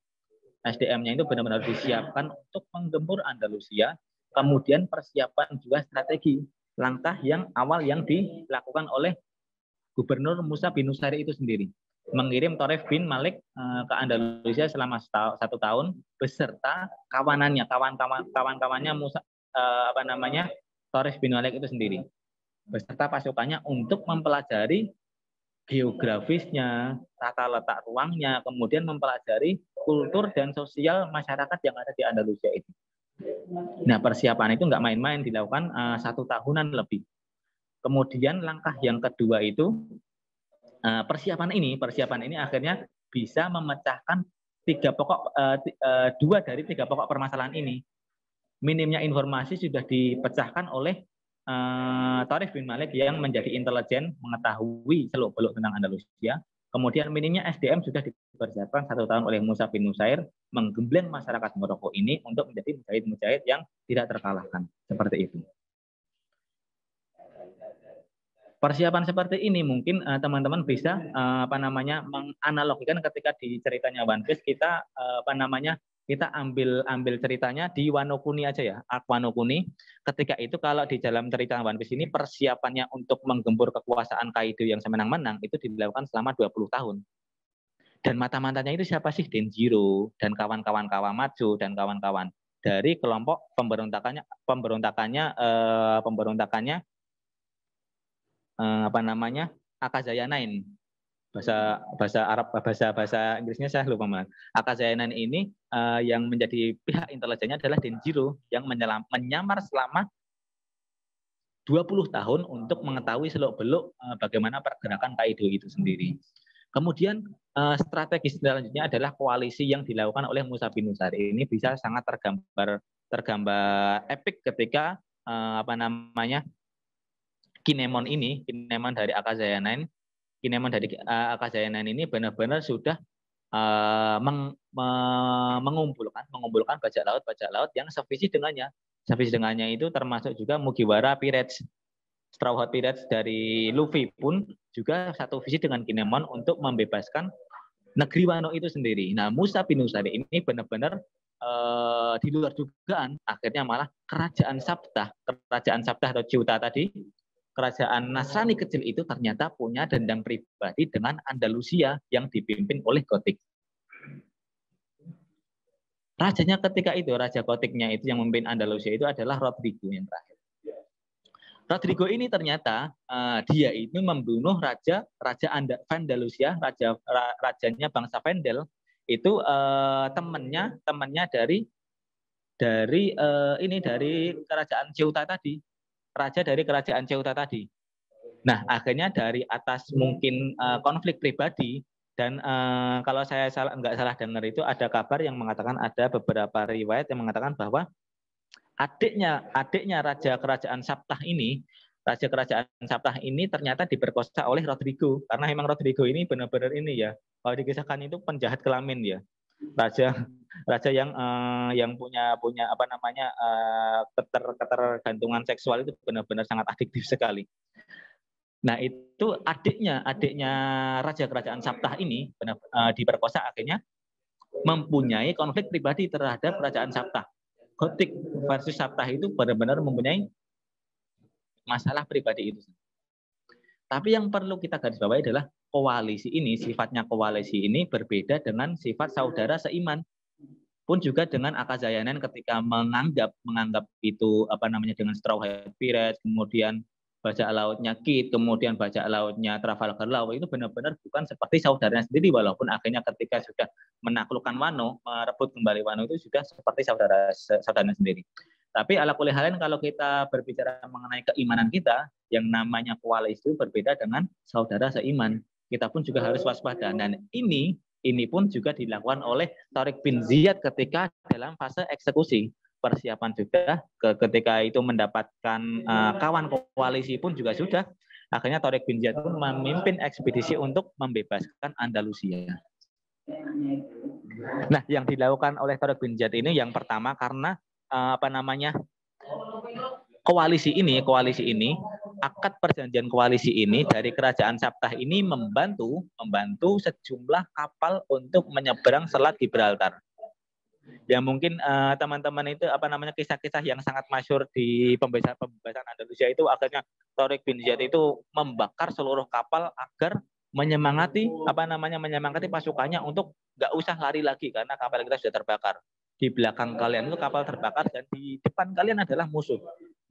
SDM-nya itu benar-benar disiapkan untuk menggempur Andalusia. Kemudian persiapan juga strategi, langkah yang awal yang dilakukan oleh Gubernur Musa bin Nusair itu sendiri, mengirim Thorif bin Malik ke Andalusia selama 1 tahun beserta kawan-kawannya Musa Thorif bin Malik itu sendiri, beserta pasukannya untuk mempelajari geografisnya, tata letak ruangnya, kemudian mempelajari kultur dan sosial masyarakat yang ada di Andalusia itu. Nah, persiapan itu nggak main-main, dilakukan 1 tahunan lebih. Kemudian langkah yang kedua itu, persiapan ini akhirnya bisa memecahkan 2 dari 3 pokok permasalahan ini. Minimnya informasi sudah dipecahkan oleh Thorif bin Malik yang menjadi intelijen, mengetahui seluk-beluk tentang Andalusia. Kemudian minimnya SDM sudah dipersiapkan 1 tahun oleh Musa bin Nusair, menggembleng masyarakat Maroko ini untuk menjadi mujahid-mujahid yang tidak terkalahkan. Seperti itu. Persiapan seperti ini mungkin teman-teman bisa menganalogikan ketika di ceritanya One Piece, kita kita ambil ceritanya di Wano Kuni aja ya, Arc Wano Kuni. Ketika itu kalau di dalam cerita One Piece ini, persiapannya untuk menggempur kekuasaan Kaido yang semenang-menang itu dilakukan selama 20 tahun. Dan mata-matanya itu siapa sih? Denjiro dan kawan-kawan Kawamatsu dan kawan-kawan dari kelompok pemberontakannya Akazaya 9. Bahasa Inggrisnya saya lupa banget. Akazaya 9 ini yang menjadi pihak intelijennya adalah Denjiro yang menyamar selama 20 tahun untuk mengetahui seluk-beluk bagaimana pergerakan Kaido itu sendiri. Kemudian strategi selanjutnya adalah koalisi yang dilakukan oleh Musa bin Nusair. Ini bisa sangat tergambar epik ketika Kinemon dari Akazaya 9 ini benar-benar sudah mengumpulkan bajak laut yang sevisi dengannya. Sevisi dengannya itu termasuk juga Mugiwara Pirates, Straw Hat Pirates dari Luffy pun juga satu visi dengan Kinemon untuk membebaskan negeri Wano itu sendiri. Nah, Musa bin Utsari ini benar-benar di luar dugaan, akhirnya malah kerajaan Sabtah atau Ceuta tadi, kerajaan Nasrani kecil itu ternyata punya dendam pribadi dengan Andalusia yang dipimpin oleh Gotik. Rajanya ketika itu, raja Gotiknya itu yang memimpin Andalusia itu adalah Rodrigo yang terakhir. Rodrigo ini ternyata dia itu membunuh raja Andalusia, rajanya bangsa Vendel itu temannya dari kerajaan Ceuta tadi, raja dari kerajaan Ceuta tadi. Nah, akhirnya dari atas mungkin konflik pribadi dan kalau saya nggak salah dengar itu ada kabar yang mengatakan, ada beberapa riwayat yang mengatakan bahwa adiknya raja kerajaan Sabtah ini ternyata diperkosa oleh Rodrigo, karena memang Rodrigo ini benar-benar ini ya, kalau dikisahkan itu penjahat kelamin ya, raja yang punya apa namanya ketergantungan seksual itu benar-benar sangat adiktif sekali. Nah, itu adiknya raja kerajaan Sabtah ini diperkosa, akhirnya mempunyai konflik pribadi terhadap kerajaan Sabtah. Gotik versus Sabtah itu benar-benar mempunyai masalah pribadi itu. Tapi yang perlu kita garis bawahi adalah sifatnya koalisi ini berbeda dengan sifat saudara seiman. Pun juga dengan Akazayanen ketika menganggap itu apa namanya dengan Straw Hat Pirates, kemudian bajak lautnya Kid, kemudian bajak lautnya Trafalgar Law, itu benar-benar bukan seperti saudaranya sendiri, walaupun akhirnya ketika sudah menaklukkan Wano, merebut kembali Wano itu juga seperti saudaranya sendiri. Tapi ala kulli halin kalau kita berbicara mengenai keimanan kita, yang namanya koalisi itu berbeda dengan saudara seiman. Kita pun juga harus waspada. Dan ini pun juga dilakukan oleh Tariq bin Ziyad ketika dalam fase eksekusi. Persiapan juga ketika itu mendapatkan kawan koalisi pun juga sudah. Akhirnya Tariq bin Ziyad pun memimpin ekspedisi untuk membebaskan Andalusia. Nah, yang dilakukan oleh Tariq bin Ziyad ini yang pertama karena koalisi ini, akad perjanjian koalisi ini dari kerajaan Sabtah ini membantu sejumlah kapal untuk menyeberang Selat Gibraltar. Ya mungkin teman-teman itu kisah-kisah yang sangat masyhur di pembebasan Andalusia itu, akhirnya Tariq bin Ziyad itu membakar seluruh kapal agar menyemangati pasukannya untuk nggak usah lari lagi karena kapal kita sudah terbakar. Di belakang kalian itu kapal terbakar dan di depan kalian adalah musuh.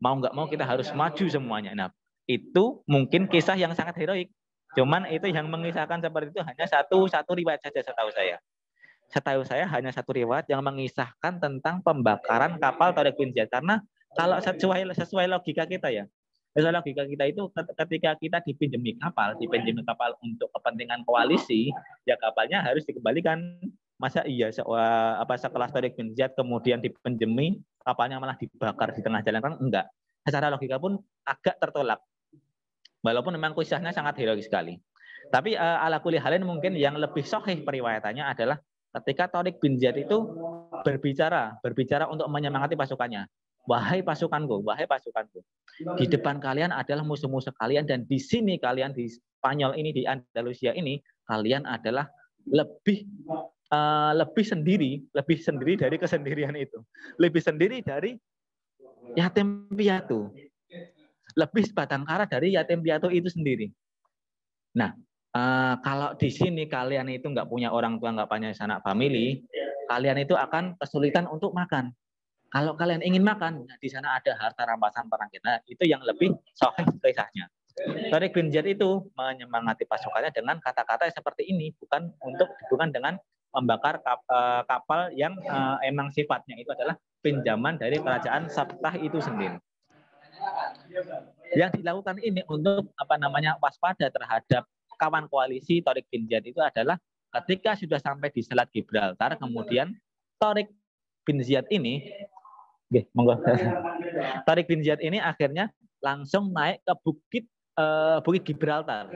Mau nggak mau kita harus maju semuanya. Nah, itu mungkin kisah yang sangat heroik. Cuman itu yang mengisahkan seperti itu hanya satu riwayat saja setahu saya hanya satu riwayat yang mengisahkan tentang pembakaran kapal Tariq bin Ziyad. Karena kalau sesuai logika kita ya, itu ketika kita dipinjami kapal untuk kepentingan koalisi, ya kapalnya harus dikembalikan. Masa iya sekelas Tariq bin Ziyad kemudian dipinjami, kapalnya malah dibakar di tengah jalan? Kan enggak. Secara logika pun agak tertolak. Walaupun memang kisahnya sangat heroik sekali. Tapi ala kulli halin mungkin yang lebih sahih periwayatannya adalah ketika Tariq bin Ziyad itu berbicara untuk menyemangati pasukannya. Wahai pasukanku, di depan kalian adalah musuh-musuh kalian, dan di sini kalian di Spanyol ini, di Andalusia ini, kalian adalah lebih sendiri dari kesendirian itu, lebih sendiri dari yatim piatu, lebih sebatang kara dari yatim piatu itu sendiri. Nah, kalau di sini kalian itu nggak punya orang tua, nggak punya sanak famili, kalian itu akan kesulitan untuk makan. Kalau kalian ingin makan, di sana ada harta rampasan perang kita. Itu yang lebih sahih kisahnya. Tariq bin Ziyad itu menyemangati pasukannya dengan kata-kata seperti ini, bukan dengan membakar kapal yang emang sifatnya itu adalah pinjaman dari kerajaan Sabtah itu sendiri. Yang dilakukan ini untuk waspada terhadap kawan koalisi Tariq bin Ziyad itu adalah ketika sudah sampai di Selat Gibraltar, kemudian Tariq bin Ziyad ini akhirnya langsung naik ke bukit Gibraltar.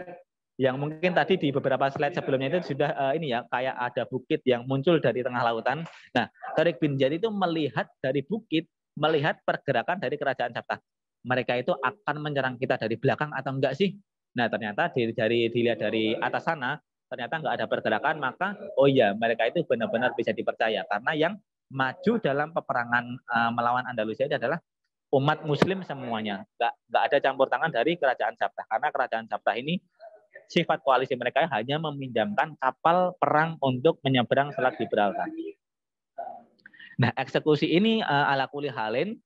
yang mungkin tadi di beberapa slide sebelumnya itu sudah ini ya, kayak ada bukit yang muncul dari tengah lautan. Nah, Tariq bin Ziyad itu melihat dari bukit, melihat pergerakan dari kerajaan Sabta. Mereka itu akan menyerang kita dari belakang atau enggak sih? Nah, ternyata dilihat dari atas sana, ternyata enggak ada pergerakan, maka oh iya, mereka itu benar-benar bisa dipercaya karena yang maju dalam peperangan melawan Andalusia itu adalah umat Muslim semuanya. Enggak ada campur tangan dari kerajaan Sabta, karena kerajaan Sabta ini sifat koalisi mereka hanya meminjamkan kapal perang untuk menyeberang Selat Gibraltar. Nah, eksekusi ini ala kuli halin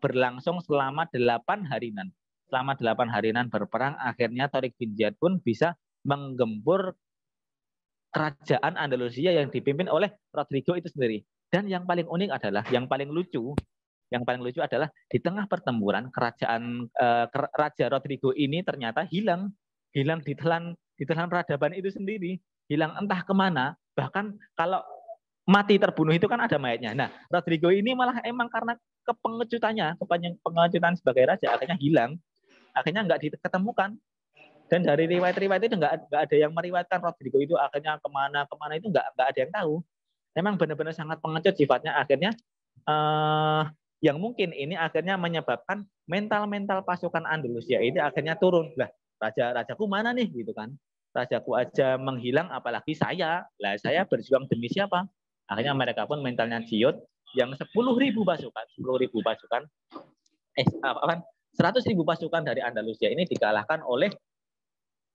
berlangsung selama 8 harinan. Selama 8 harinan berperang, akhirnya Tariq bin Ziyad pun bisa menggempur kerajaan Andalusia yang dipimpin oleh Rodrigo itu sendiri. Dan yang paling unik adalah, yang paling lucu adalah di tengah pertempuran kerajaan Raja Rodrigo ini ternyata hilang ditelan peradaban itu sendiri, hilang entah kemana. Bahkan kalau mati terbunuh itu kan ada mayatnya. Nah, Rodrigo ini malah emang karena kepengecutannya sebagai raja akhirnya hilang, akhirnya nggak diketemukan. Dan dari riwayat-riwayat itu nggak ada yang meriwayatkan Rodrigo itu akhirnya kemana itu nggak ada yang tahu. Memang benar-benar sangat pengecut sifatnya. Akhirnya yang mungkin ini akhirnya menyebabkan mental pasukan Andalusia ini akhirnya turun. Lah, rajaku mana nih gitu kan? Rajaku aja menghilang, apalagi saya. Lah, saya berjuang demi siapa? Akhirnya mereka pun mentalnya ciut. Yang 10.000 pasukan, 100.000 pasukan dari Andalusia ini dikalahkan oleh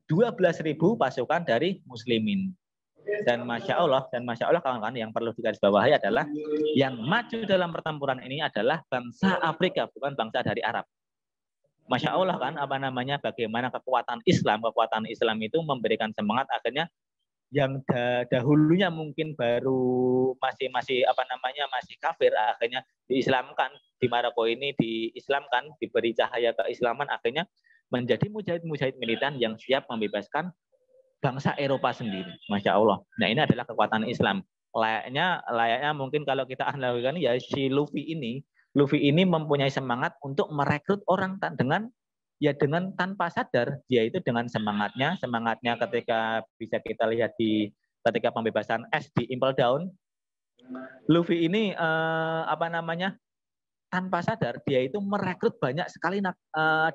12.000 pasukan dari Muslimin. Dan masya Allah kawan-kawan, yang perlu digarisbawahi adalah yang maju dalam pertempuran ini adalah bangsa Afrika, bukan bangsa dari Arab. Masya Allah kan, bagaimana kekuatan Islam itu memberikan semangat. Akhirnya yang dahulunya mungkin baru masih kafir, akhirnya diislamkan. Di Maroko ini diislamkan, diberi cahaya keislaman, akhirnya menjadi mujahid militan yang siap membebaskan bangsa Eropa sendiri. Masya Allah. Nah, ini adalah kekuatan Islam. Layaknya mungkin kalau kita analogikan ya, si Luffy ini mempunyai semangat untuk merekrut orang dengan tanpa sadar. Dia itu dengan semangatnya ketika bisa kita lihat ketika pembebasan es di Impel Down, Luffy ini tanpa sadar dia itu merekrut banyak sekali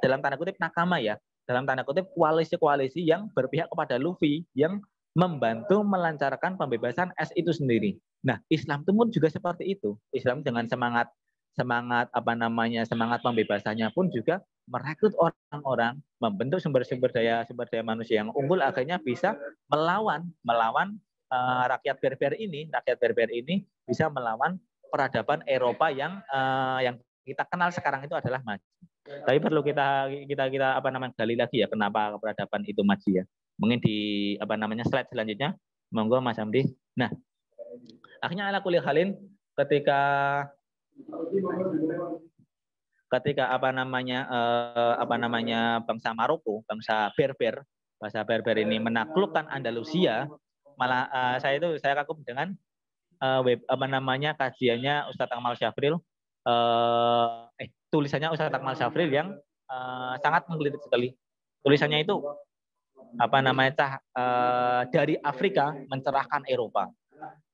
dalam tanda kutip nakama ya, dalam tanda kutip koalisi yang berpihak kepada Luffy, yang membantu melancarkan pembebasan es itu sendiri. Nah, Islam pun juga seperti itu. Islam dengan semangat pembebasannya pun juga merekrut orang-orang, membentuk sumber daya manusia yang unggul, akhirnya bisa melawan rakyat berber ini bisa melawan peradaban Eropa yang kita kenal sekarang itu adalah maju. Tapi perlu kita gali lagi ya, kenapa peradaban itu maju ya. Mungkin di slide selanjutnya, monggo Mas Hamdi. Nah, akhirnya ala kulli halin ketika bangsa Maroko, bangsa Berber ini menaklukkan Andalusia, malah saya kagum dengan kajiannya Ustadz Akmal Syafril, tulisannya Ustadz Akmal Syafril yang sangat menggelitik sekali. Tulisannya itu dari Afrika mencerahkan Eropa.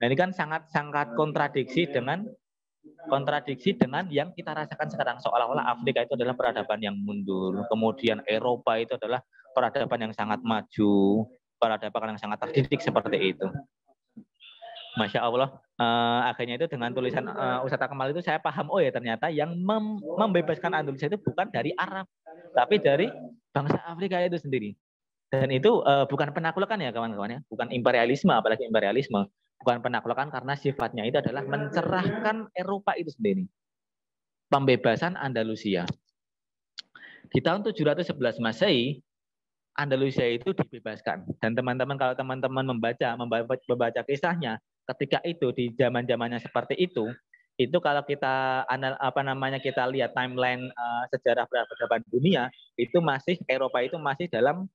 Nah, ini kan sangat kontradiksi dengan yang kita rasakan sekarang, seolah-olah Afrika itu adalah peradaban yang mundur, kemudian Eropa itu adalah peradaban yang sangat maju, peradaban yang sangat terdidik seperti itu. Masya Allah, akhirnya itu dengan tulisan Ustadz Akmal itu saya paham, oh ya ternyata yang membebaskan Andalusia itu bukan dari Arab, tapi dari bangsa Afrika itu sendiri. Dan itu bukan penaklukan ya kawan-kawan ya, bukan imperialisme, apalagi imperialisme, bukan penaklukan, karena sifatnya itu adalah mencerahkan Eropa itu sendiri. Pembebasan Andalusia. Di tahun 711 Masehi, Andalusia itu dibebaskan. Dan teman-teman, kalau teman-teman membaca kisahnya, ketika itu di zaman-zamannya seperti itu kalau kita kita lihat timeline sejarah peradaban dunia, itu masih Eropa itu masih dalam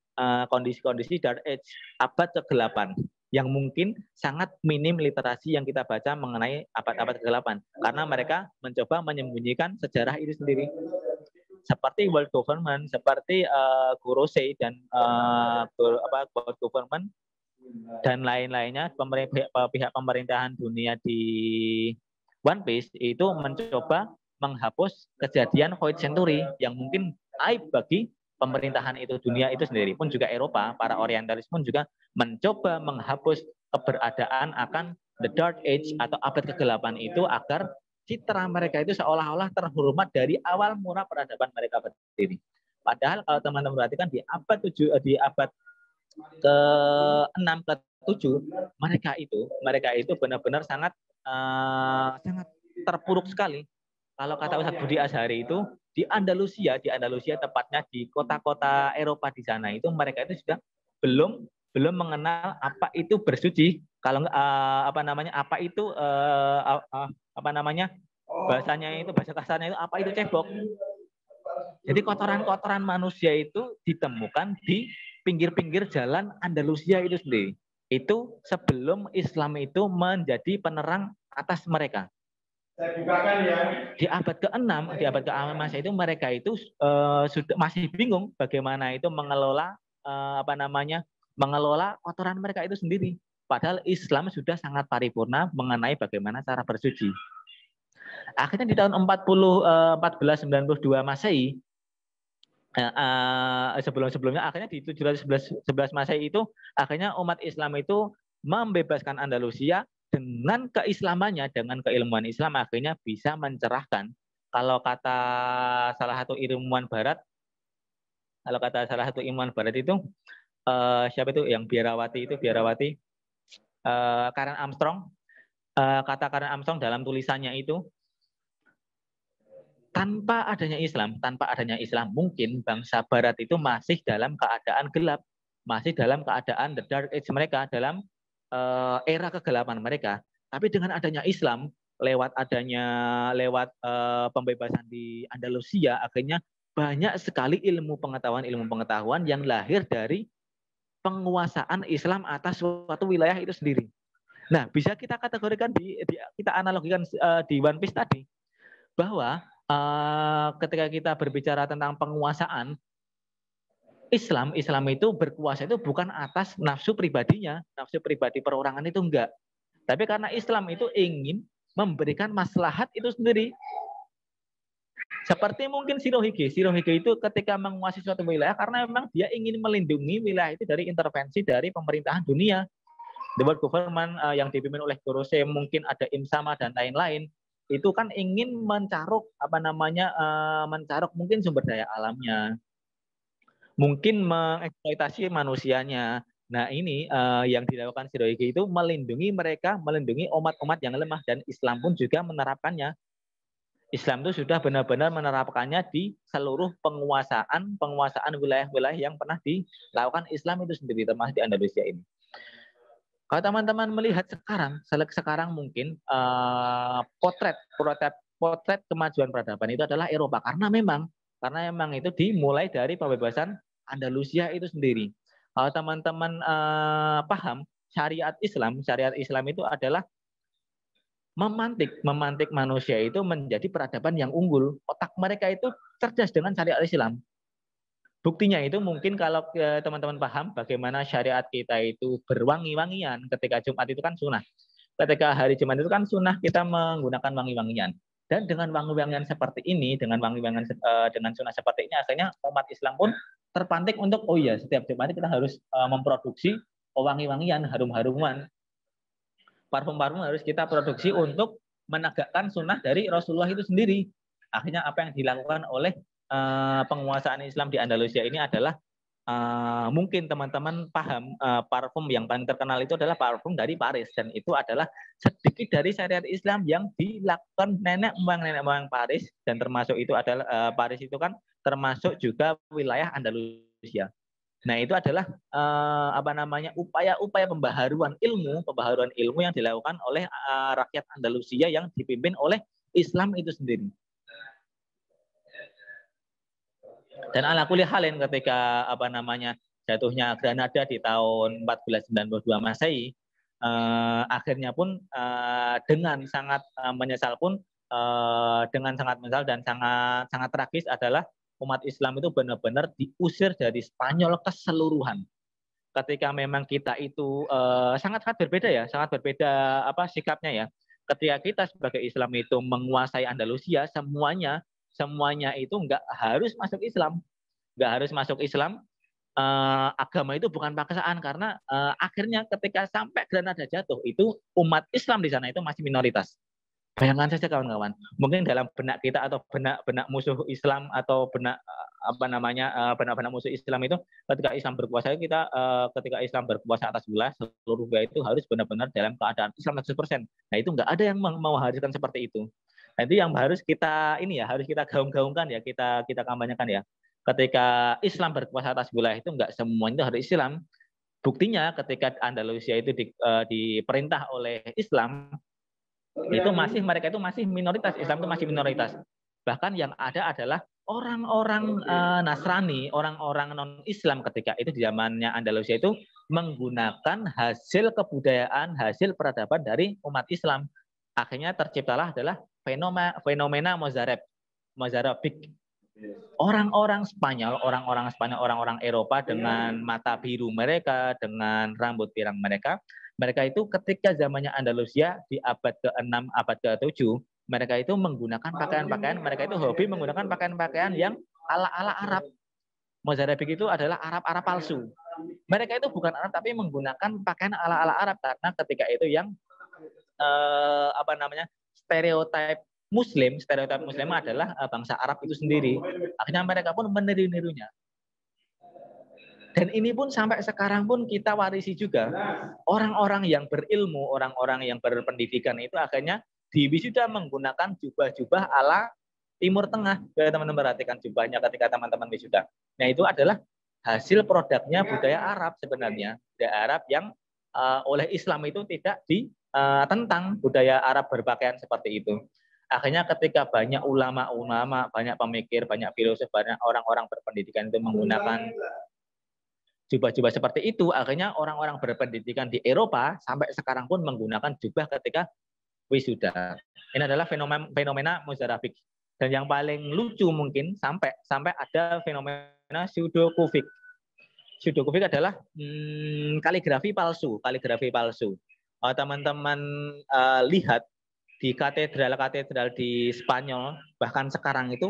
kondisi Dark Age, abad ke-8, yang mungkin sangat minim literasi yang kita baca mengenai abad-abad ke-8, karena mereka mencoba menyembunyikan sejarah itu sendiri. seperti World Government, seperti Gorosei dan World Government dan lain-lainnya, pihak pemerintahan dunia di One Piece itu mencoba menghapus kejadian Void Century yang mungkin aib bagi pemerintahan itu, dunia itu sendiri pun juga Eropa, para orientalis pun juga mencoba menghapus keberadaan akan The Dark Age atau abad ke-8 itu agar citra mereka itu seolah-olah terhormat dari awal mula peradaban mereka berdiri. Padahal kalau teman-teman perhatikan di abad ke-6 ke-7 mereka itu benar-benar sangat terpuruk sekali. Kalau kata Ustadz Budi Azhari itu di Andalusia tepatnya di kota-kota Eropa di sana itu mereka itu sudah belum mengenal apa itu bersuci. Kalau bahasanya itu, bahasa kasarnya itu apa itu cebok. Jadi kotoran-kotoran manusia itu ditemukan di pinggir-pinggir jalan Andalusia itu sendiri. Itu sebelum Islam itu menjadi penerang atas mereka. Di abad ke-6 masa itu mereka itu sudah masih bingung bagaimana itu mengelola kotoran mereka itu sendiri. Padahal Islam sudah sangat paripurna mengenai bagaimana cara bersuci. Akhirnya di tahun 1492 Masehi, sebelumnya akhirnya di 711 Masehi itu akhirnya umat Islam itu membebaskan Andalusia dengan keislamannya, dengan keilmuan Islam akhirnya bisa mencerahkan. Kalau kata salah satu ilmuwan Barat itu siapa itu yang biarawati Karen Armstrong. Kata Karen Armstrong dalam tulisannya itu, tanpa adanya Islam mungkin bangsa Barat itu masih dalam keadaan gelap, masih dalam keadaan the dark age mereka, dalam era kegelapan mereka. Tapi dengan adanya Islam, lewat pembebasan di Andalusia, akhirnya banyak sekali ilmu pengetahuan yang lahir dari penguasaan Islam atas suatu wilayah itu sendiri. Nah, bisa kita kategorikan kita analogikan di One Piece tadi, bahwa ketika kita berbicara tentang penguasaan Islam itu berkuasa itu bukan atas nafsu pribadinya, nafsu pribadi perorangan itu enggak. Tapi karena Islam itu ingin memberikan maslahat itu sendiri. Seperti mungkin Shirohige itu ketika menguasai suatu wilayah karena memang dia ingin melindungi wilayah itu dari intervensi dari pemerintahan dunia. The World Government yang dipimpin oleh Gorosei, mungkin ada Imsama dan lain-lain, itu kan ingin mencaruk mungkin sumber daya alamnya, mungkin mengeksploitasi manusianya. Nah, ini yang dilakukan Shirohige itu melindungi mereka, melindungi umat-umat yang lemah, dan Islam pun juga menerapkannya. Islam itu sudah benar-benar menerapkannya di seluruh penguasaan wilayah-wilayah yang pernah dilakukan Islam itu sendiri, termasuk di Andalusia ini. Kalau teman-teman melihat sekarang mungkin potret kemajuan peradaban itu adalah Eropa, karena memang itu dimulai dari pembebasan Andalusia itu sendiri. Kalau teman-teman paham syariat Islam itu adalah memantik manusia itu menjadi peradaban yang unggul. Otak mereka itu cerdas dengan syariat Islam. Buktinya itu mungkin kalau teman-teman paham bagaimana syariat kita itu berwangi-wangian. Ketika Jumat itu kan sunnah. Ketika hari Jumat itu kan sunnah kita menggunakan wangi-wangian. Dan dengan wangi-wangian seperti ini, dengan sunnah seperti ini, akhirnya umat Islam pun terpantik untuk, oh iya, setiap Jumat kita harus memproduksi wangi-wangian, harum-haruman. Parfum-parfum harus kita produksi untuk menegakkan sunnah dari Rasulullah itu sendiri. Akhirnya apa yang dilakukan oleh penguasaan Islam di Andalusia ini adalah mungkin teman-teman paham parfum yang paling terkenal itu adalah parfum dari Paris, dan itu adalah sedikit dari syariat Islam yang dilakukan nenek moyang Paris, dan termasuk itu adalah Paris itu kan termasuk juga wilayah Andalusia. Nah, itu adalah upaya-upaya pembaharuan ilmu yang dilakukan oleh rakyat Andalusia yang dipimpin oleh Islam itu sendiri. Dan ala kulli halin ketika jatuhnya Granada di tahun 1492 Masehi, akhirnya pun dengan sangat menyesal dan sangat tragis adalah umat Islam itu benar-benar diusir dari Spanyol keseluruhan. Ketika memang kita itu sangat berbeda ya, sangat berbeda sikapnya ya. Ketika kita sebagai Islam itu menguasai Andalusia, semuanya itu nggak harus masuk Islam, agama itu bukan paksaan, karena akhirnya ketika sampai Granada jatuh itu umat Islam di sana itu masih minoritas. Bayangkan saja kawan-kawan, mungkin dalam benak kita atau benak musuh Islam atau benak benak musuh Islam itu ketika Islam berkuasa ketika Islam berkuasa atas wilayah seluruh wilayah itu harus benar-benar dalam keadaan Islam 100%. Nah itu nggak ada yang mau hadirkan seperti itu. Nah itu yang harus kita harus kita gaung-gaungkan ya, kita kampanyekan ya. Ketika Islam berkuasa atas wilayah itu nggak semuanya itu harus Islam. Buktinya ketika Andalusia itu diperintah oleh Islam, itu mereka itu masih minoritas, Islam itu masih minoritas. Bahkan yang ada adalah orang-orang Nasrani, orang-orang non-Islam ketika itu di zamannya Andalusia itu menggunakan hasil kebudayaan, hasil peradaban dari umat Islam. Akhirnya terciptalah adalah fenomena Mozarabik. Orang-orang Spanyol, orang-orang Eropa dengan mata biru mereka, dengan rambut pirang mereka itu ketika zamannya Andalusia di abad ke-6, abad ke-7, mereka itu menggunakan pakaian-pakaian, mereka itu hobi menggunakan pakaian-pakaian yang ala-ala Arab. Mozarabik itu adalah Arab palsu. Mereka itu bukan Arab tapi menggunakan pakaian ala-ala Arab, karena ketika itu yang stereotip Muslim adalah bangsa Arab itu sendiri. Akhirnya mereka pun meniru-nirunya. Dan ini pun sampai sekarang pun kita warisi juga. Orang-orang yang berilmu, orang-orang yang berpendidikan itu akhirnya di wisuda menggunakan jubah-jubah ala Timur Tengah. Teman-teman perhatikan jubahnya ketika teman-teman wisuda. Nah itu adalah hasil produknya budaya Arab sebenarnya. Budaya Arab yang oleh Islam itu tidak ditentang, budaya Arab berpakaian seperti itu. Akhirnya ketika banyak ulama-ulama, banyak pemikir, banyak filosof, banyak orang-orang berpendidikan itu menggunakan jubah-jubah seperti itu, akhirnya orang-orang berpendidikan di Eropa sampai sekarang pun menggunakan jubah ketika wisuda. Ini adalah fenomena Mozarabik. Dan yang paling lucu mungkin sampai ada fenomena pseudokufik. Pseudokufik adalah kaligrafi palsu. Teman-teman lihat di katedral di Spanyol, bahkan sekarang itu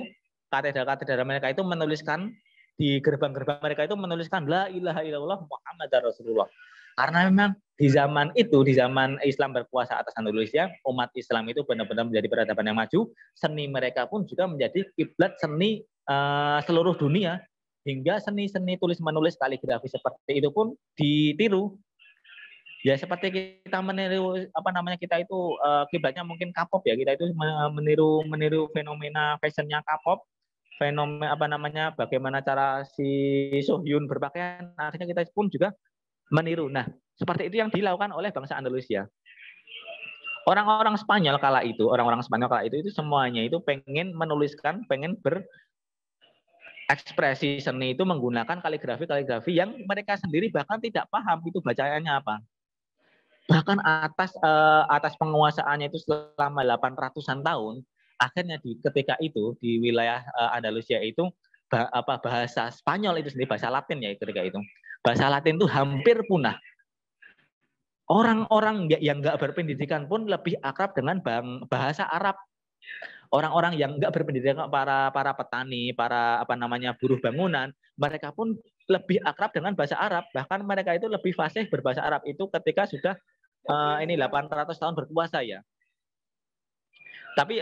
katedral mereka itu menuliskan di gerbang-gerbang mereka itu menuliskan la ilaha illallah Muhammadar Rasulullah. Karena memang di zaman Islam berkuasa atas Andalusia, umat Islam itu benar-benar menjadi peradaban yang maju. Seni mereka pun juga menjadi kiblat seni seluruh dunia, hingga seni-seni tulis-menulis kaligrafi seperti itu pun ditiru. Ya seperti kita meniru kita itu kiblatnya mungkin K-pop ya, kita itu meniru fenomena fashionnya K-pop, fenomena bagaimana cara si Sohyun berpakaian, akhirnya kita pun juga meniru. Nah seperti itu yang dilakukan oleh bangsa Andalusia. Orang-orang Spanyol kala itu semuanya itu pengen berekspresi seni itu menggunakan kaligrafi yang mereka sendiri bahkan tidak paham itu bacaannya apa. Bahkan atas penguasaannya itu selama 800-an tahun, akhirnya ketika itu di wilayah Andalusia itu bahasa Spanyol itu sendiri, bahasa Latin ya ketika itu. Bahasa Latin itu hampir punah. Orang-orang yang nggak berpendidikan pun lebih akrab dengan bahasa Arab. Orang-orang yang nggak berpendidikan, para petani, para buruh bangunan, mereka pun lebih akrab dengan bahasa Arab. Bahkan mereka itu lebih fasih berbahasa Arab itu ketika sudah 800 tahun berpuasa ya. Tapi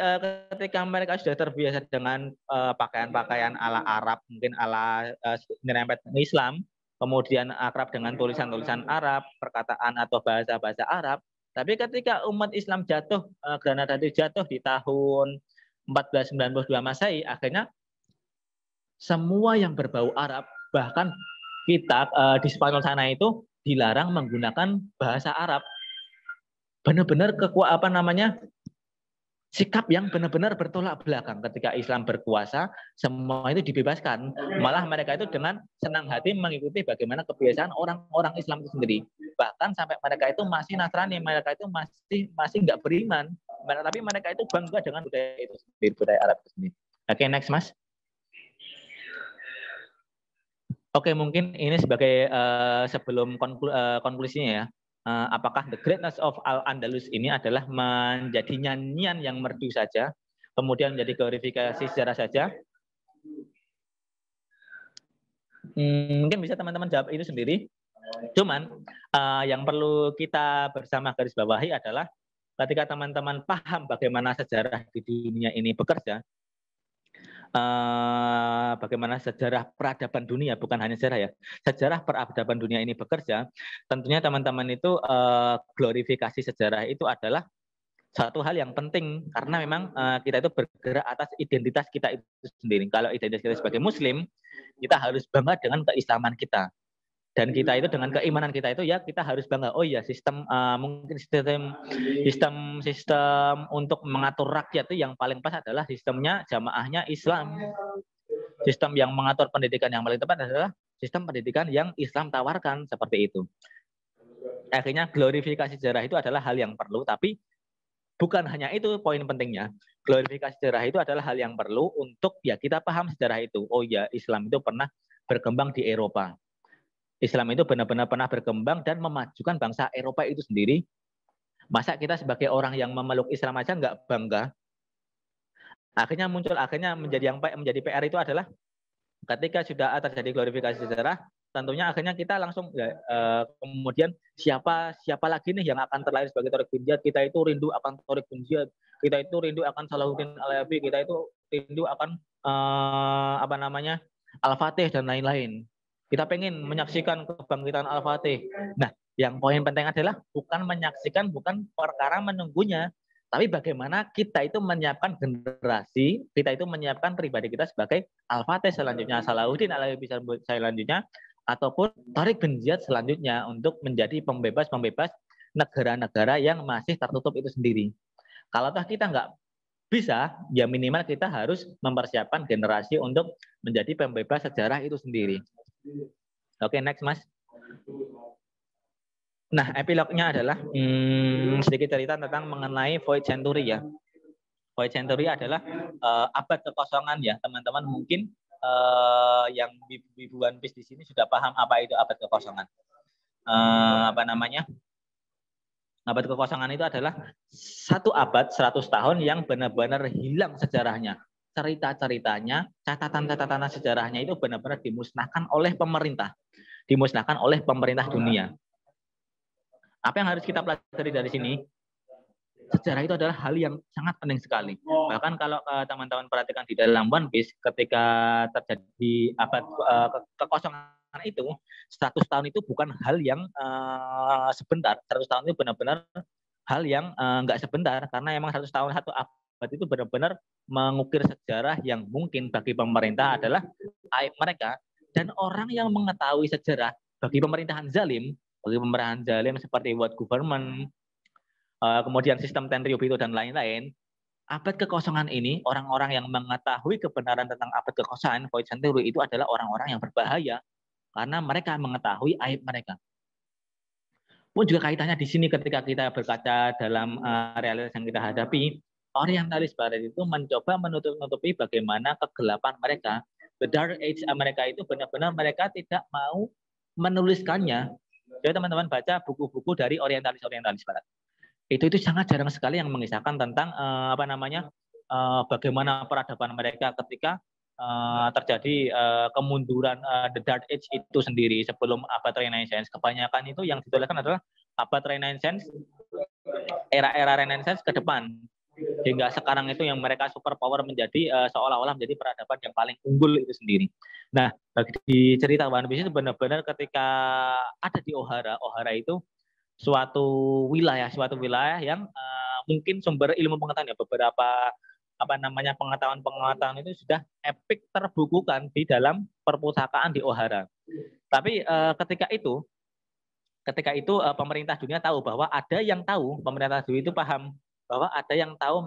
ketika mereka sudah terbiasa dengan pakaian-pakaian ala Arab, mungkin ala nyerempet Islam, kemudian akrab dengan tulisan-tulisan Arab, perkataan atau bahasa-bahasa Arab. Tapi ketika umat Islam Granada itu jatuh di tahun 1492 Masehi, akhirnya semua yang berbau Arab, bahkan kitab di Spanyol sana itu dilarang menggunakan bahasa Arab. Benar-benar sikap yang benar-benar bertolak belakang. Ketika Islam berkuasa, semua itu dibebaskan. Malah mereka itu dengan senang hati mengikuti bagaimana kebiasaan orang-orang Islam itu sendiri. Bahkan sampai mereka itu masih Nasrani, mereka itu masih nggak beriman. Tapi mereka itu bangga dengan budaya itu sendiri, budaya Arab itu sendiri. Oke, next Mas. Oke, mungkin ini sebagai sebelum konklusinya ya. Apakah The Greatness of Al-Andalus ini adalah menjadi nyanyian yang merdu saja, kemudian menjadi glorifikasi sejarah saja? Mungkin bisa teman-teman jawab itu sendiri. Cuman yang perlu kita bersama garis bawahi adalah ketika teman-teman paham bagaimana sejarah di dunia ini bekerja, bagaimana sejarah peradaban dunia, bukan hanya sejarah ya, sejarah peradaban dunia ini bekerja, tentunya teman-teman itu glorifikasi sejarah itu adalah satu hal yang penting karena memang kita itu bergerak atas identitas kita itu sendiri. Kalau identitas kita sebagai Muslim, kita harus bangga dengan keislaman kita. Dan kita itu dengan keimanan kita itu ya kita harus bangga. Oh iya, mungkin sistem untuk mengatur rakyat itu yang paling pas adalah sistemnya jamaahnya Islam. Sistem yang mengatur pendidikan yang paling tepat adalah sistem pendidikan yang Islam tawarkan, seperti itu. Akhirnya glorifikasi sejarah itu adalah hal yang perlu, tapi bukan hanya itu poin pentingnya. Glorifikasi sejarah itu adalah hal yang perlu untuk ya kita paham sejarah itu. Oh ya, Islam itu pernah berkembang di Eropa. Islam itu benar-benar pernah berkembang dan memajukan bangsa Eropa itu sendiri. Masa kita sebagai orang yang memeluk Islam aja nggak bangga? Akhirnya menjadi PR itu adalah ketika sudah terjadi glorifikasi sejarah, tentunya akhirnya kita langsung kemudian siapa lagi nih yang akan terlahir sebagai Tariq bin Ziyad? Kita itu rindu akan Tariq bin Ziyad, kita itu rindu akan Salahuddin Al-Ayyubi, kita itu rindu akan Al-Fatih dan lain-lain. Kita pengen menyaksikan kebangkitan Al-Fatih. Nah, yang poin penting adalah bukan menyaksikan, bukan perkara menunggunya, tapi bagaimana kita itu menyiapkan generasi, kita itu menyiapkan pribadi kita sebagai Al-Fatih selanjutnya, Salahuddin Al-Ayyubi selanjutnya, ataupun Tariq bin Ziyad selanjutnya untuk menjadi pembebas negara-negara yang masih tertutup itu sendiri. Kalau toh kita nggak bisa, ya minimal kita harus mempersiapkan generasi untuk menjadi pembebas sejarah itu sendiri. Oke, next Mas. Nah, epilognya adalah sedikit cerita tentang mengenai Void Century ya. Void Century adalah abad kekosongan ya, teman-teman mungkin yang Ibu One Piece di sini sudah paham apa itu abad kekosongan. Abad kekosongan itu adalah satu abad 100 tahun yang benar-benar hilang sejarahnya. Cerita-ceritanya, catatan-catatan sejarahnya itu benar-benar dimusnahkan oleh pemerintah. Dimusnahkan oleh pemerintah dunia. Apa yang harus kita pelajari dari sini? Sejarah itu adalah hal yang sangat penting sekali. Bahkan kalau teman-teman perhatikan di dalam One Piece, ketika terjadi abad kekosongan itu, 100 tahun itu bukan hal yang sebentar. 100 tahun itu benar-benar hal yang nggak sebentar, karena emang 100 tahun satu abad itu benar-benar mengukir sejarah yang mungkin bagi pemerintah adalah aib mereka. Dan orang yang mengetahui sejarah bagi pemerintahan zalim seperti world government, kemudian sistem Tenryubito dan lain-lain, abad kekosongan ini, orang-orang yang mengetahui kebenaran tentang abad kekosongan, Void Century itu adalah orang-orang yang berbahaya karena mereka mengetahui aib mereka. Pun juga kaitannya di sini ketika kita berkaca dalam realitas yang kita hadapi, orientalis barat itu mencoba menutupi bagaimana kegelapan mereka. The Dark Age mereka itu benar-benar mereka tidak mau menuliskannya. Jadi teman-teman baca buku-buku dari orientalis barat. Itu sangat jarang sekali yang mengisahkan tentang bagaimana peradaban mereka ketika terjadi kemunduran The Dark Age itu sendiri sebelum abad Renaissance. Kebanyakan itu yang dituliskan adalah abad Renaissance, era-era Renaissance ke depan. Hingga sekarang itu yang mereka superpower menjadi seolah-olah menjadi peradaban yang paling unggul itu sendiri. Nah, di cerita One Piece itu benar-benar ketika ada di Ohara itu suatu wilayah yang mungkin sumber ilmu pengetahuan ya, beberapa pengetahuan itu sudah epic terbukukan di dalam perpustakaan di Ohara. Tapi ketika itu pemerintah dunia tahu bahwa ada yang tahu, pemerintah dunia itu paham bahwa ada yang tahu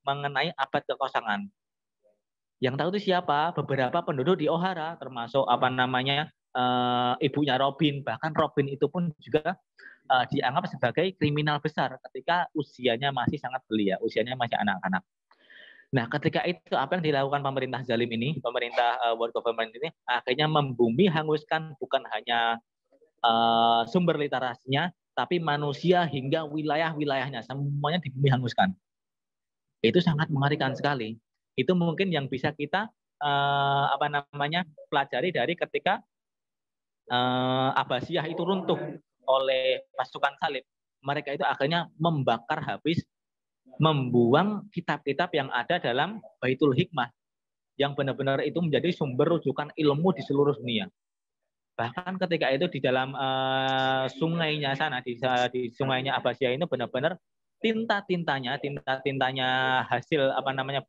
mengenai abad kekosongan. Yang tahu itu siapa? Beberapa penduduk di Ohara, termasuk ibunya Robin. Bahkan Robin itu pun juga dianggap sebagai kriminal besar ketika usianya masih sangat belia, usianya masih anak-anak. Nah, ketika itu apa yang dilakukan pemerintah zalim ini, pemerintah world government ini akhirnya membumi hanguskan bukan hanya sumber literasinya, tapi manusia hingga wilayah-wilayahnya semuanya dibumi hanguskan. Itu sangat mengerikan sekali. Itu mungkin yang bisa kita pelajari dari ketika Abbasiyah itu runtuh oleh pasukan salib. Mereka itu akhirnya membakar habis, membuang kitab-kitab yang ada dalam Baitul Hikmah, yang benar-benar itu menjadi sumber rujukan ilmu di seluruh dunia. Bahkan ketika itu di dalam sungainya sana, di sungainya Abbasiyah itu benar-benar tinta-tintanya hasil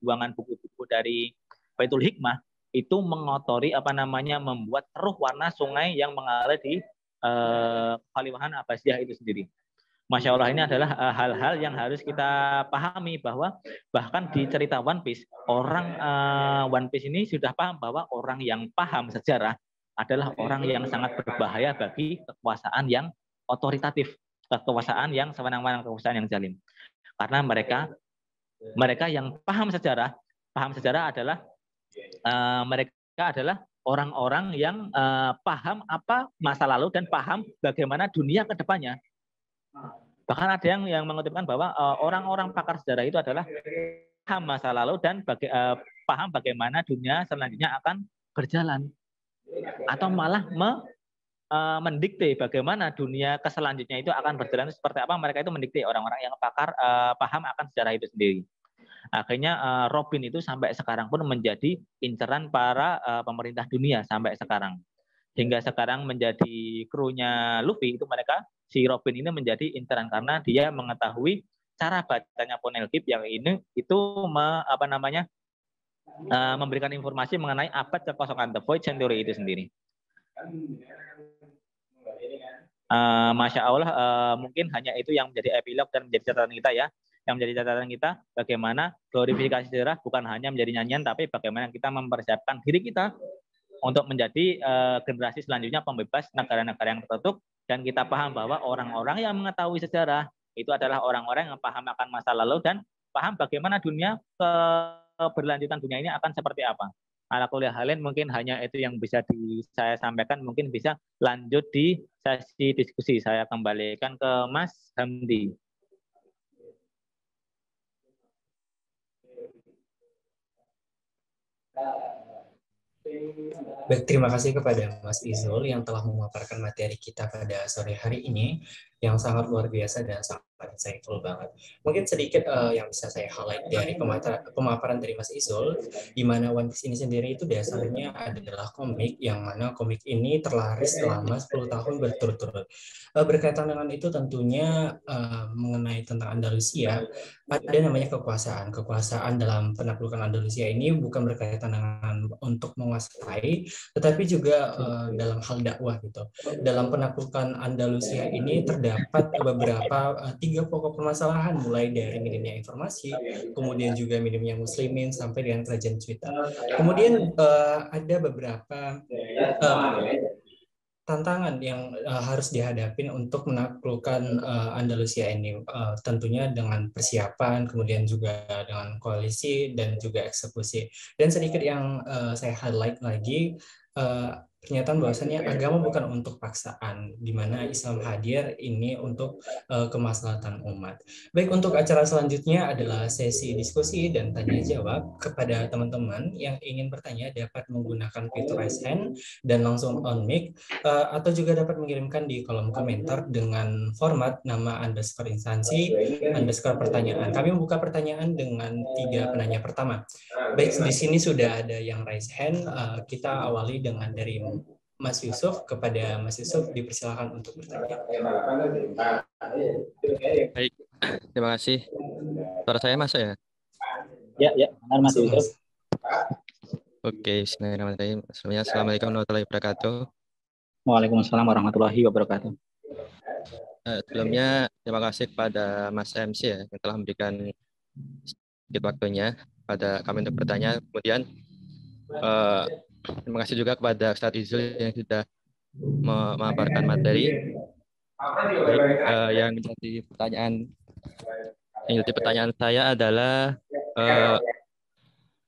buangan buku-buku dari Baitul Hikmah itu mengotori membuat keruh warna sungai yang mengalir di Khalifahan Abbasiyah itu sendiri. Masya Allah, ini adalah hal-hal yang harus kita pahami, bahwa bahkan di cerita One Piece, orang One Piece ini sudah paham bahwa orang yang paham sejarah adalah orang yang sangat berbahaya bagi kekuasaan yang otoritatif, kekuasaan yang sewenang-wenang, kekuasaan yang zalim. Karena mereka yang paham sejarah adalah mereka adalah orang-orang yang paham apa masa lalu dan paham bagaimana dunia ke depannya. Bahkan ada yang mengutipkan bahwa orang-orang pakar sejarah itu adalah paham masa lalu dan paham bagaimana dunia selanjutnya akan berjalan, atau malah mendikte bagaimana dunia selanjutnya itu akan berjalan seperti apa. Mereka itu mendikte, orang-orang yang pakar paham akan sejarah itu sendiri. Akhirnya Robin itu sampai sekarang pun menjadi inceran para pemerintah dunia sampai sekarang. Hingga sekarang menjadi krunya Luffy itu si Robin ini menjadi inceran karena dia mengetahui cara bacanya Poneglyph yang ini itu memberikan informasi mengenai abad kekosongan The Void Century itu sendiri. Masya Allah, mungkin hanya itu yang menjadi epilog dan menjadi catatan kita ya. Yang menjadi catatan kita bagaimana glorifikasi sejarah bukan hanya menjadi nyanyian, tapi bagaimana kita mempersiapkan diri kita untuk menjadi generasi selanjutnya pembebas negara-negara yang tertutup. Dan kita paham bahwa orang-orang yang mengetahui sejarah itu adalah orang-orang yang paham akan masa lalu dan paham bagaimana dunia, keberlanjutan dunia ini akan seperti apa. Ala kulli halin, mungkin hanya itu yang bisa saya sampaikan. Mungkin bisa lanjut di sesi diskusi. Saya kembalikan ke Mas Hamdi. Baik, terima kasih kepada Mas Izul yang telah memaparkan materi kita pada sore hari ini, yang sangat luar biasa dan sangat insightful banget. Mungkin sedikit yang bisa saya highlight dari pemaparan dari Mas Izul, di mana One Piece ini sendiri itu dasarnya adalah komik, yang mana komik ini terlaris selama 10 tahun berturut-turut. Berkaitan dengan itu tentunya mengenai tentang Andalusia, ada namanya kekuasaan dalam penaklukan Andalusia ini bukan berkaitan dengan untuk menguasai, tetapi juga dalam hal dakwah gitu. Dalam penaklukan Andalusia ini terdapat beberapa 3 pokok permasalahan, mulai dari minimnya informasi, kemudian juga minimnya muslimin sampai dengan kerajaan Cuita. Kemudian ada beberapa tantangan yang harus dihadapin untuk menaklukkan Andalusia ini, tentunya dengan persiapan, kemudian juga dengan koalisi dan juga eksekusi. Dan sedikit yang saya highlight lagi, pernyataan bahwasannya agama bukan untuk paksaan, di mana Islam hadir ini untuk kemaslahatan umat. Baik, untuk acara selanjutnya adalah sesi diskusi dan tanya jawab. Kepada teman-teman yang ingin bertanya dapat menggunakan fitur raise hand dan langsung on mic, atau juga dapat mengirimkan di kolom komentar dengan format nama _instansi _pertanyaan. Kami membuka pertanyaan dengan 3 penanya pertama. Baik, di sini sudah ada yang raise hand. Kita awali dengan dari Mas Yusuf. Kepada Mas Yusuf dipersilakan untuk bertanya. Baik, terima kasih. Suara saya masuk ya? Ya, benar Mas Yusuf. Oke, bismillahirrahmanirrahim. Assalamualaikum warahmatullahi wabarakatuh. Waalaikumsalam warahmatullahi wabarakatuh. Sebelumnya terima kasih kepada Mas MC ya, yang telah memberikan sedikit waktunya pada kami untuk bertanya. Kemudian terima kasih juga kepada Ustadz Izul yang sudah memaparkan materi. Baik, yang jadi pertanyaan saya adalah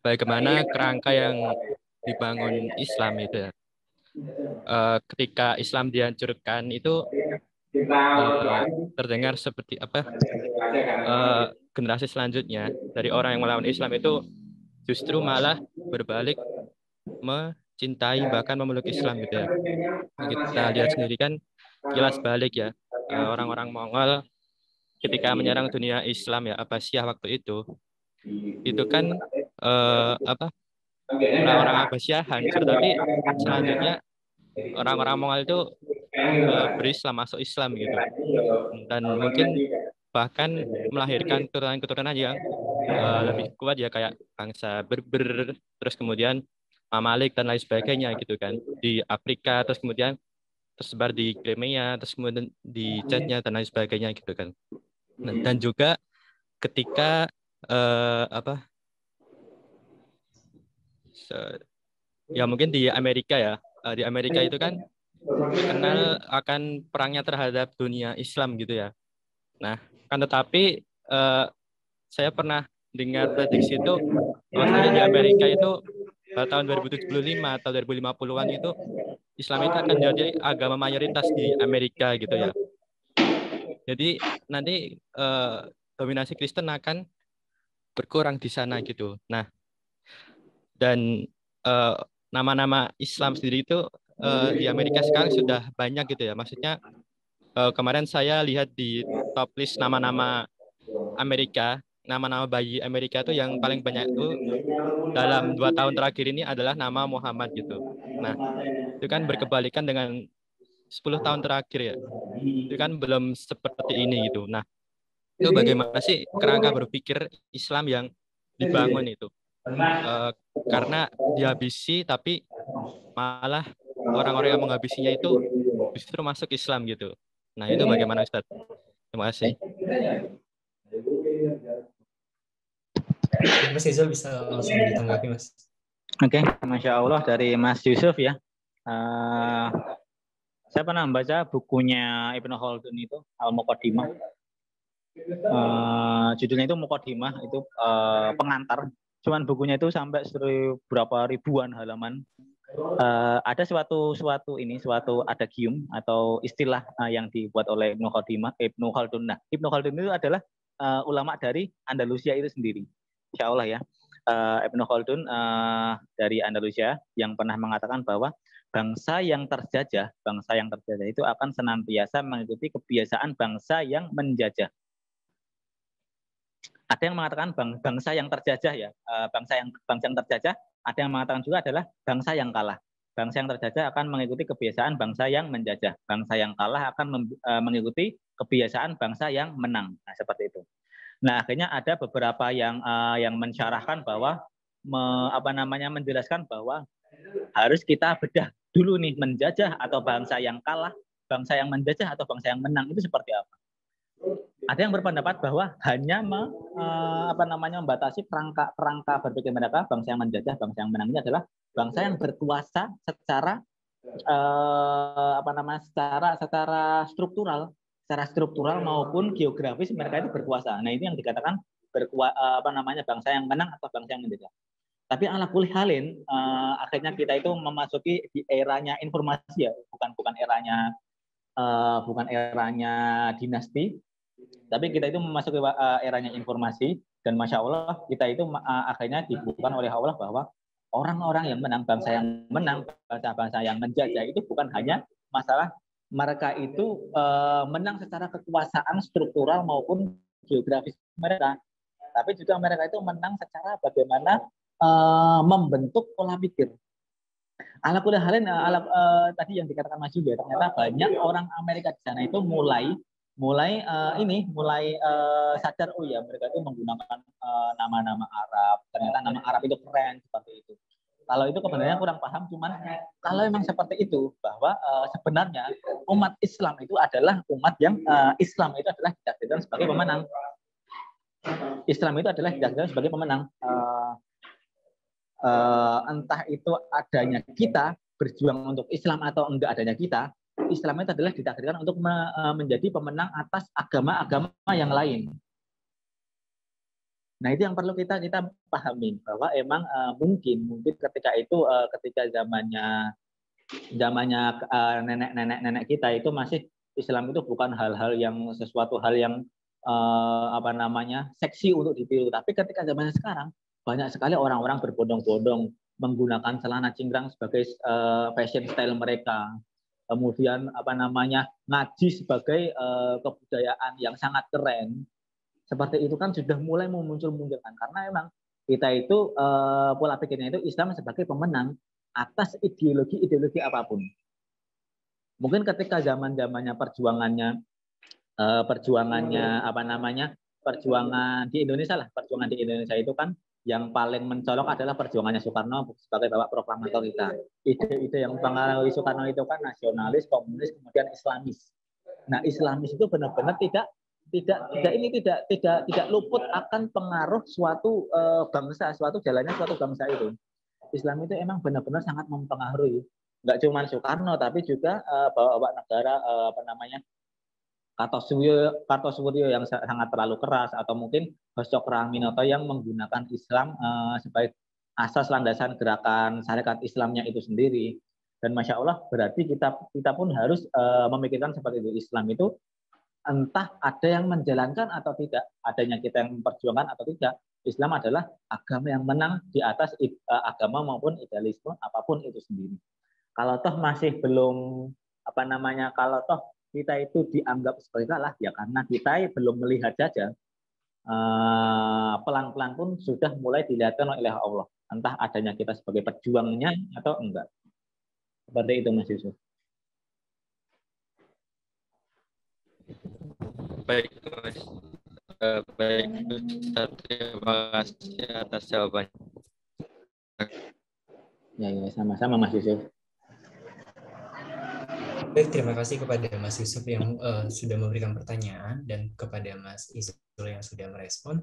bagaimana kerangka yang dibangun Islam itu ya. Ketika Islam dihancurkan itu terdengar seperti apa, generasi selanjutnya dari orang yang melawan Islam itu justru malah berbalik mencintai bahkan memeluk Islam gitu ya. Kita lihat sendiri kan kilas balik ya, orang-orang Mongol ketika menyerang dunia Islam ya, Abbasiyah waktu itu kan apa, orang-orang Abbasiyah hancur, tapi selanjutnya orang-orang Mongol itu berislam, masuk Islam gitu, dan mungkin bahkan melahirkan keturunan-keturunan yang lebih kuat ya, kayak bangsa Berber, terus kemudian Mamalik dan lain sebagainya gitu kan di Afrika, terus kemudian tersebar di Crimea, terus kemudian di Chechnya dan lain sebagainya gitu kan. Dan juga ketika apa, ya mungkin di Amerika ya, di Amerika itu kan terkenal akan perangnya terhadap dunia Islam gitu ya. Nah, kan tetapi saya pernah dengar prediksi itu bahwasanya di Amerika itu tahun 2075 atau 2050-an itu Islam itu akan jadi agama mayoritas di Amerika gitu ya. Jadi nanti dominasi Kristen akan berkurang di sana gitu. Nah, dan nama-nama Islam sendiri itu di Amerika sekarang sudah banyak gitu ya. Maksudnya kemarin saya lihat di top list nama-nama Amerika, nama-nama bayi Amerika itu yang paling banyak itu dalam 2 tahun terakhir ini adalah nama Muhammad gitu. Nah, itu kan berkebalikan dengan 10 tahun terakhir ya. Itu kan belum seperti ini gitu. Nah, itu bagaimana sih kerangka berpikir Islam yang dibangun itu? Karena dihabisi tapi malah orang-orang yang menghabisinya itu justru masuk Islam gitu. Nah, itu bagaimana Ustaz? Terima kasih. Mas Izal bisa langsung ditanggapi, Mas. Oke, Masya Allah dari Mas Yusuf ya. Saya pernah membaca bukunya Ibnu Khaldun itu, Al-Muqaddimah. Judulnya itu Muqaddimah, itu pengantar. Cuman bukunya itu sampai berapa ribuan halaman. Ada suatu adagium atau istilah yang dibuat oleh Ibnu Khaldun. Nah, Ibnu Khaldun itu adalah ulama dari Andalusia itu sendiri. Insya Allah ya. Ibnu Khaldun dari Andalusia yang pernah mengatakan bahwa bangsa yang terjajah itu akan senantiasa mengikuti kebiasaan bangsa yang menjajah. Ada yang mengatakan bangsa yang terjajah ya, bangsa yang terjajah. Ada yang mengatakan juga adalah bangsa yang kalah. Bangsa yang terjajah akan mengikuti kebiasaan bangsa yang menjajah. Bangsa yang kalah akan mengikuti kebiasaan bangsa yang menang. Nah, seperti itu. Nah, akhirnya ada beberapa yang mensyarahkan bahwa menjelaskan bahwa harus kita bedah dulu nih, menjajah atau bangsa yang kalah, bangsa yang menjajah atau bangsa yang menang itu seperti apa. Ada yang berpendapat bahwa hanya membatasi kerangka berpikir mereka, bangsa yang menjajah, bangsa yang menang ini adalah bangsa yang berkuasa secara secara struktural maupun geografis mereka itu berkuasa. Nah, ini yang dikatakan bangsa yang menang atau bangsa yang menjajah. Tapi ala kulli halin akhirnya kita itu memasuki di eranya informasi ya, bukan eranya dinasti. Tapi kita itu memasuki eranya informasi, dan Masya Allah kita itu akhirnya dibukakan oleh Allah bahwa orang-orang yang menang, bangsa yang menang, bangsa yang menjajah itu bukan hanya masalah mereka itu menang secara kekuasaan struktural maupun geografis mereka, tapi juga mereka itu menang secara bagaimana membentuk pola pikir. Ala kulli halin tadi yang dikatakan Mas Yuda, ternyata banyak orang Amerika di sana itu mulai sadar, oh ya mereka itu menggunakan nama-nama Arab. Ternyata nama Arab itu keren seperti itu. Kalau itu kebenarannya kurang paham, cuman kalau memang seperti itu bahwa sebenarnya umat Islam itu adalah umat yang Islam itu adalah ditakdirkan sebagai pemenang. Islam itu adalah ditakdirkan sebagai pemenang. Entah itu adanya kita berjuang untuk Islam atau enggak adanya kita, Islam itu adalah ditakdirkan untuk menjadi pemenang atas agama-agama yang lain. Nah, itu yang perlu kita pahami bahwa emang mungkin ketika itu ketika zamannya nenek kita itu masih Islam itu bukan hal-hal yang sesuatu hal yang seksi untuk ditiru. Tapi ketika zamannya sekarang banyak sekali orang-orang berbondong-bondong menggunakan celana cingkrang sebagai fashion style mereka. Kemudian ngaji sebagai kebudayaan yang sangat keren. Seperti itu kan sudah mulai memuncul-munculkan karena emang kita itu pola pikirnya itu Islam sebagai pemenang atas ideologi apapun. Mungkin ketika zaman-zamannya perjuangan di Indonesia lah, perjuangan di Indonesia itu kan yang paling mencolok adalah perjuangannya Soekarno sebagai bapak proklamator kita. Ide-ide yang mempengaruhi Soekarno itu kan nasionalis, komunis, kemudian Islamis. Nah, Islamis itu benar-benar tidak luput akan pengaruh suatu bangsa, suatu jalannya suatu bangsa itu. Islam itu emang benar-benar sangat mempengaruhi. Nggak cuma Soekarno, tapi juga bapak negara Kartosuwiryo yang sangat terlalu keras, atau mungkin Cokroaminoto yang menggunakan Islam sebagai asas landasan gerakan syarikat Islamnya itu sendiri. Dan Masya Allah, berarti kita pun harus memikirkan seperti itu. Islam itu entah ada yang menjalankan atau tidak, adanya kita yang memperjuangkan atau tidak, Islam adalah agama yang menang di atas agama maupun idealisme apapun itu sendiri. Kalau toh masih belum kalau toh kita itu dianggap sebagai kalah, ya karena kita belum melihat saja. Pelan-pelan pun sudah mulai dilihatkan oleh Allah, entah adanya kita sebagai pejuangnya atau enggak. Seperti itu, Mas Yusuf. Baik, Mas. Baik, terima kasih atas jawabannya. Ya, sama-sama Mas Yusuf. Baik, terima kasih kepada Mas Yusuf yang sudah memberikan pertanyaan dan kepada Mas Izul yang sudah merespon.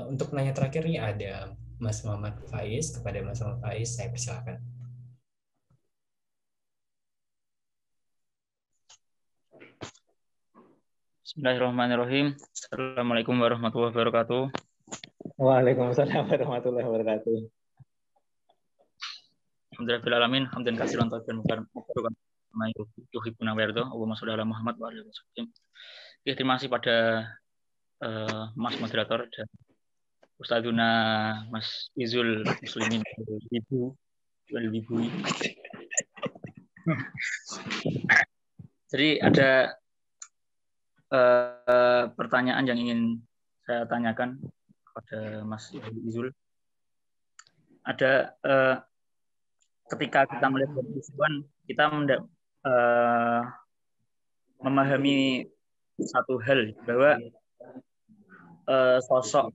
Untuk penanya terakhir nih ada Mas Muhammad Faiz. Kepada Mas Muhammad Faiz, saya persilakan. Bismillahirrahmanirrahim. Assalamualaikum warahmatullahi wabarakatuh. Waalaikumsalam warahmatullahi wabarakatuh. Alhamdulillahirrahmanirrahim. Hamdan katsiran thayyiban mubarakan yuhibbuna wa yarda. Allahumma shalli ala Muhammad wa alihi wasallam. Terima kasih pada Mas moderator dan Ustadzuna Mas Izul Muslimin Ibu. Jadi ada pertanyaan yang ingin saya tanyakan kepada Mas Izul. Ada ketika kita melihat peristiwa, kita memahami satu hal bahwa sosok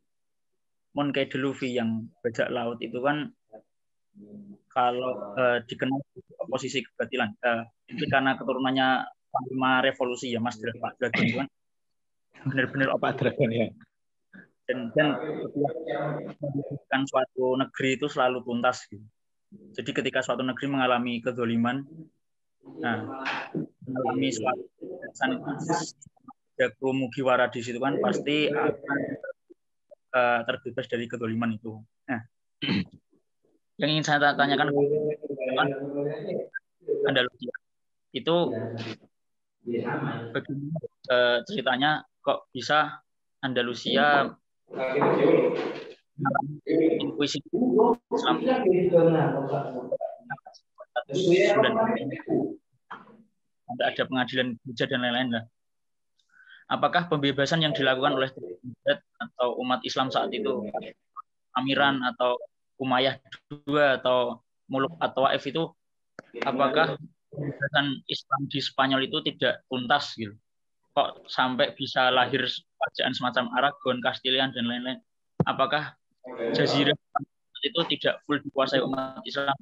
Monkey D. Luffy yang bajak laut itu kan kalau dikenal oposisi kebatilan, itu karena keturunannya Panglima Revolusi ya Mas Pak Dragon itu kan benar-benar Pak Dragon ya. Dan kan suatu negeri itu selalu tuntas gitu. Jadi ketika suatu negeri mengalami kezaliman, mengalami suatu Jago Mugiwara di situ kan pasti akan terbebas dari kezaliman itu. Nah, yang ingin saya tanyakan kan Andalusia itu bagaimana ceritanya kok bisa Andalusia inkuisisi Islam ada pengadilan gereja dan lain-lain lah. Apakah pembebasan yang dilakukan oleh atau umat Islam saat itu, Amiran atau Umayyah II atau Muluk atau Waif itu, apakah pembebasan Islam di Spanyol itu tidak tuntas gitu? Kok sampai bisa lahir kerajaan semacam Aragon, Castilian dan lain-lain? Apakah Jazirah itu tidak full dikuasai umat Islam?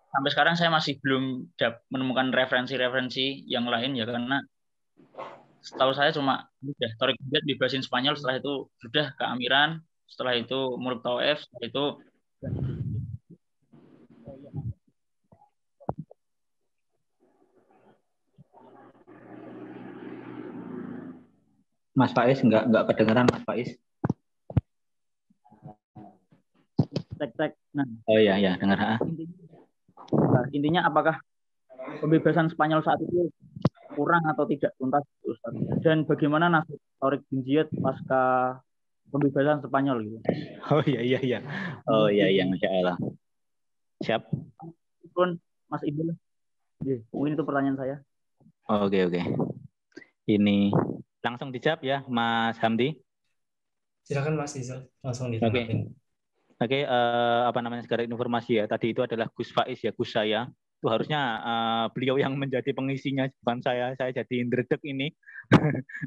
Sampai sekarang saya masih belum menemukan referensi-referensi yang lain ya, karena setahu saya cuma udah Tariq Hidayat bebasin Spanyol, setelah itu sudah keamiran, setelah itu Muluk Tawaif, setelah itu Mas Faiz nggak kedengeran Mas Faiz. Tek. Nah, Oh iya ya dengar. Intinya apakah pembebasan Spanyol saat itu kurang atau tidak tuntas, Ustaz? Dan bagaimana nasib Tariq bin Ziyad pasca pembebasan Spanyol gitu? Oh iya. Oh iya Masya Allah. Siap. Pun Mas Ibnu, mungkin itu pertanyaan saya. Oke. Ini langsung dijawab ya Mas Hamdi. Silakan Mas Izal, langsung Oke. ditanggapin. Oke, apa namanya sekedar informasi ya. Tadi itu adalah Gus Faiz ya, Gus saya. Itu harusnya beliau yang menjadi pengisinya, bukan saya. Saya jadi indredek ini.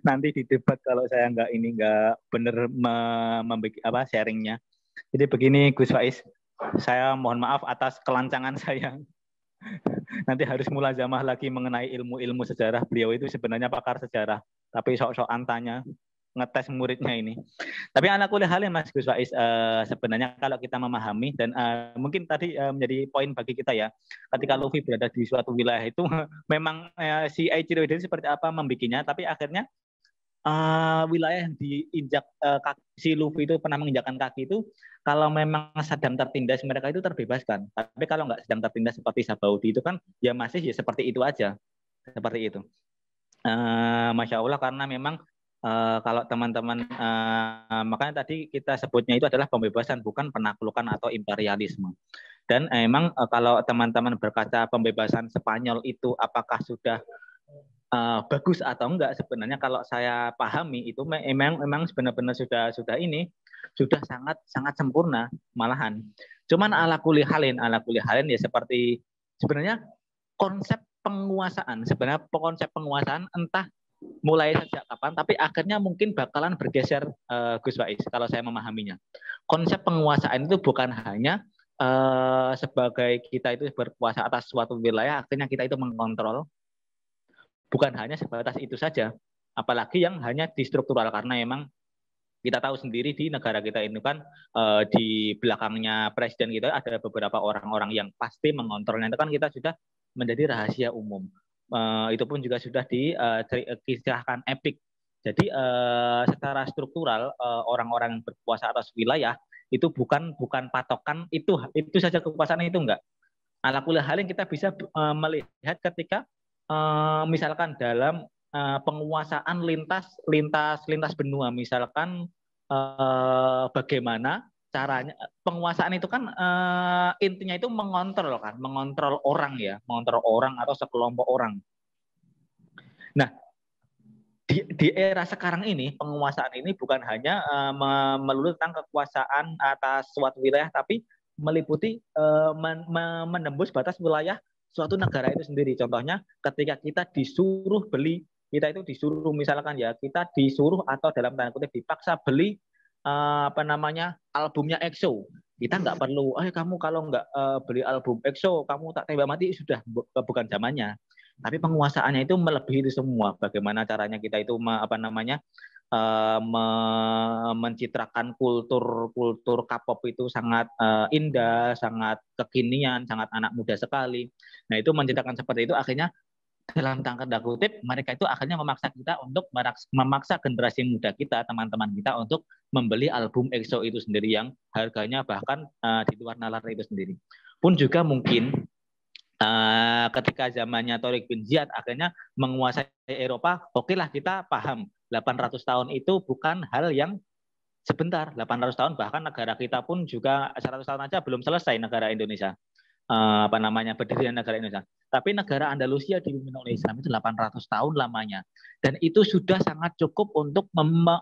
Nanti di debat kalau saya nggak benar membuat sharingnya. Jadi begini Gus Faiz, saya mohon maaf atas kelancangan saya. Nanti harus mulazamah lagi mengenai ilmu-ilmu sejarah. Beliau itu sebenarnya pakar sejarah, tapi sok-sokan tanya ngetes muridnya ini. Tapi ala kulli halin Mas Gus Faiz, sebenarnya kalau kita memahami dan mungkin tadi menjadi poin bagi kita ya, ketika Luffy berada di suatu wilayah itu memang si Eiichiro Oda seperti apa membikinnya, tapi akhirnya wilayah yang diinjak si Luffy itu pernah menginjakkan kaki itu, kalau memang sedang tertindas mereka itu terbebaskan. Tapi kalau nggak sedang tertindas seperti Sabaudi itu kan ya masih ya seperti itu aja, seperti itu. Masya Allah, karena memang kalau teman-teman makanya tadi kita sebutnya itu adalah pembebasan, bukan penaklukan atau imperialisme. Dan memang kalau teman-teman berkaca pembebasan Spanyol itu apakah sudah bagus atau enggak, sebenarnya kalau saya pahami itu memang benar-benar sudah sangat sempurna malahan. Cuman ala kulli halin ya seperti sebenarnya konsep penguasaan entah mulai sejak kapan, tapi akhirnya mungkin bakalan bergeser Gus Faiz kalau saya memahaminya. Konsep penguasaan itu bukan hanya sebagai kita itu berkuasa atas suatu wilayah, akhirnya kita itu mengontrol. Bukan hanya sebatas itu saja, apalagi yang hanya di struktural, karena memang kita tahu sendiri di negara kita ini kan di belakangnya presiden kita ada beberapa orang-orang yang pasti mengontrolnya, itu kan kita sudah menjadi rahasia umum. Itu pun juga sudah dikisahkan epik. Jadi secara struktural orang-orang yang berkuasa atas wilayah itu bukan patokan itu saja kekuasaan itu enggak. Ala kulli halin kita bisa melihat ketika misalkan dalam penguasaan lintas benua, misalkan bagaimana caranya penguasaan itu kan intinya itu mengontrol orang atau sekelompok orang. Nah, di era sekarang ini penguasaan ini bukan hanya melulu tentang kekuasaan atas suatu wilayah, tapi meliputi menembus batas wilayah suatu negara itu sendiri. Contohnya ketika kita disuruh beli, kita itu disuruh misalkan ya, kita disuruh atau dalam tanda kutip dipaksa beli albumnya EXO. Kita nggak perlu, kamu kalau nggak beli album EXO, kamu tak tembak mati, sudah bukan zamannya. Tapi penguasaannya itu melebihi itu semua. Bagaimana caranya kita itu mencitrakan kultur K-pop itu sangat indah, sangat kekinian, sangat anak muda sekali. Nah itu menciptakan seperti itu, akhirnya dalam tanda kutip mereka itu akhirnya memaksa kita untuk memaksa generasi muda kita, teman-teman kita untuk membeli album EXO itu sendiri yang harganya bahkan di luar nalar itu sendiri. Pun juga mungkin ketika zamannya Tariq bin Ziyad akhirnya menguasai Eropa, okelah kita paham 800 tahun itu bukan hal yang sebentar. 800 tahun bahkan negara kita pun juga 100 tahun aja belum selesai negara Indonesia. Berdirian negara Indonesia. Tapi negara Andalusia dipimpin oleh Islam itu 800 tahun lamanya. Dan itu sudah sangat cukup untuk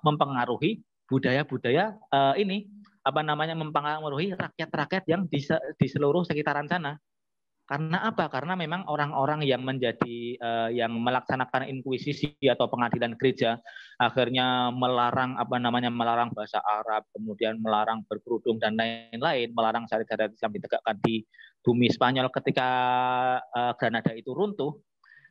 mempengaruhi budaya-budaya mempengaruhi rakyat-rakyat yang di seluruh sekitaran sana. Karena apa? Karena memang orang-orang yang yang melaksanakan inkuisisi atau pengadilan gereja akhirnya melarang bahasa Arab, kemudian melarang berkerudung dan lain-lain, melarang syariat Islam ditegakkan di bumi Spanyol ketika Granada itu runtuh.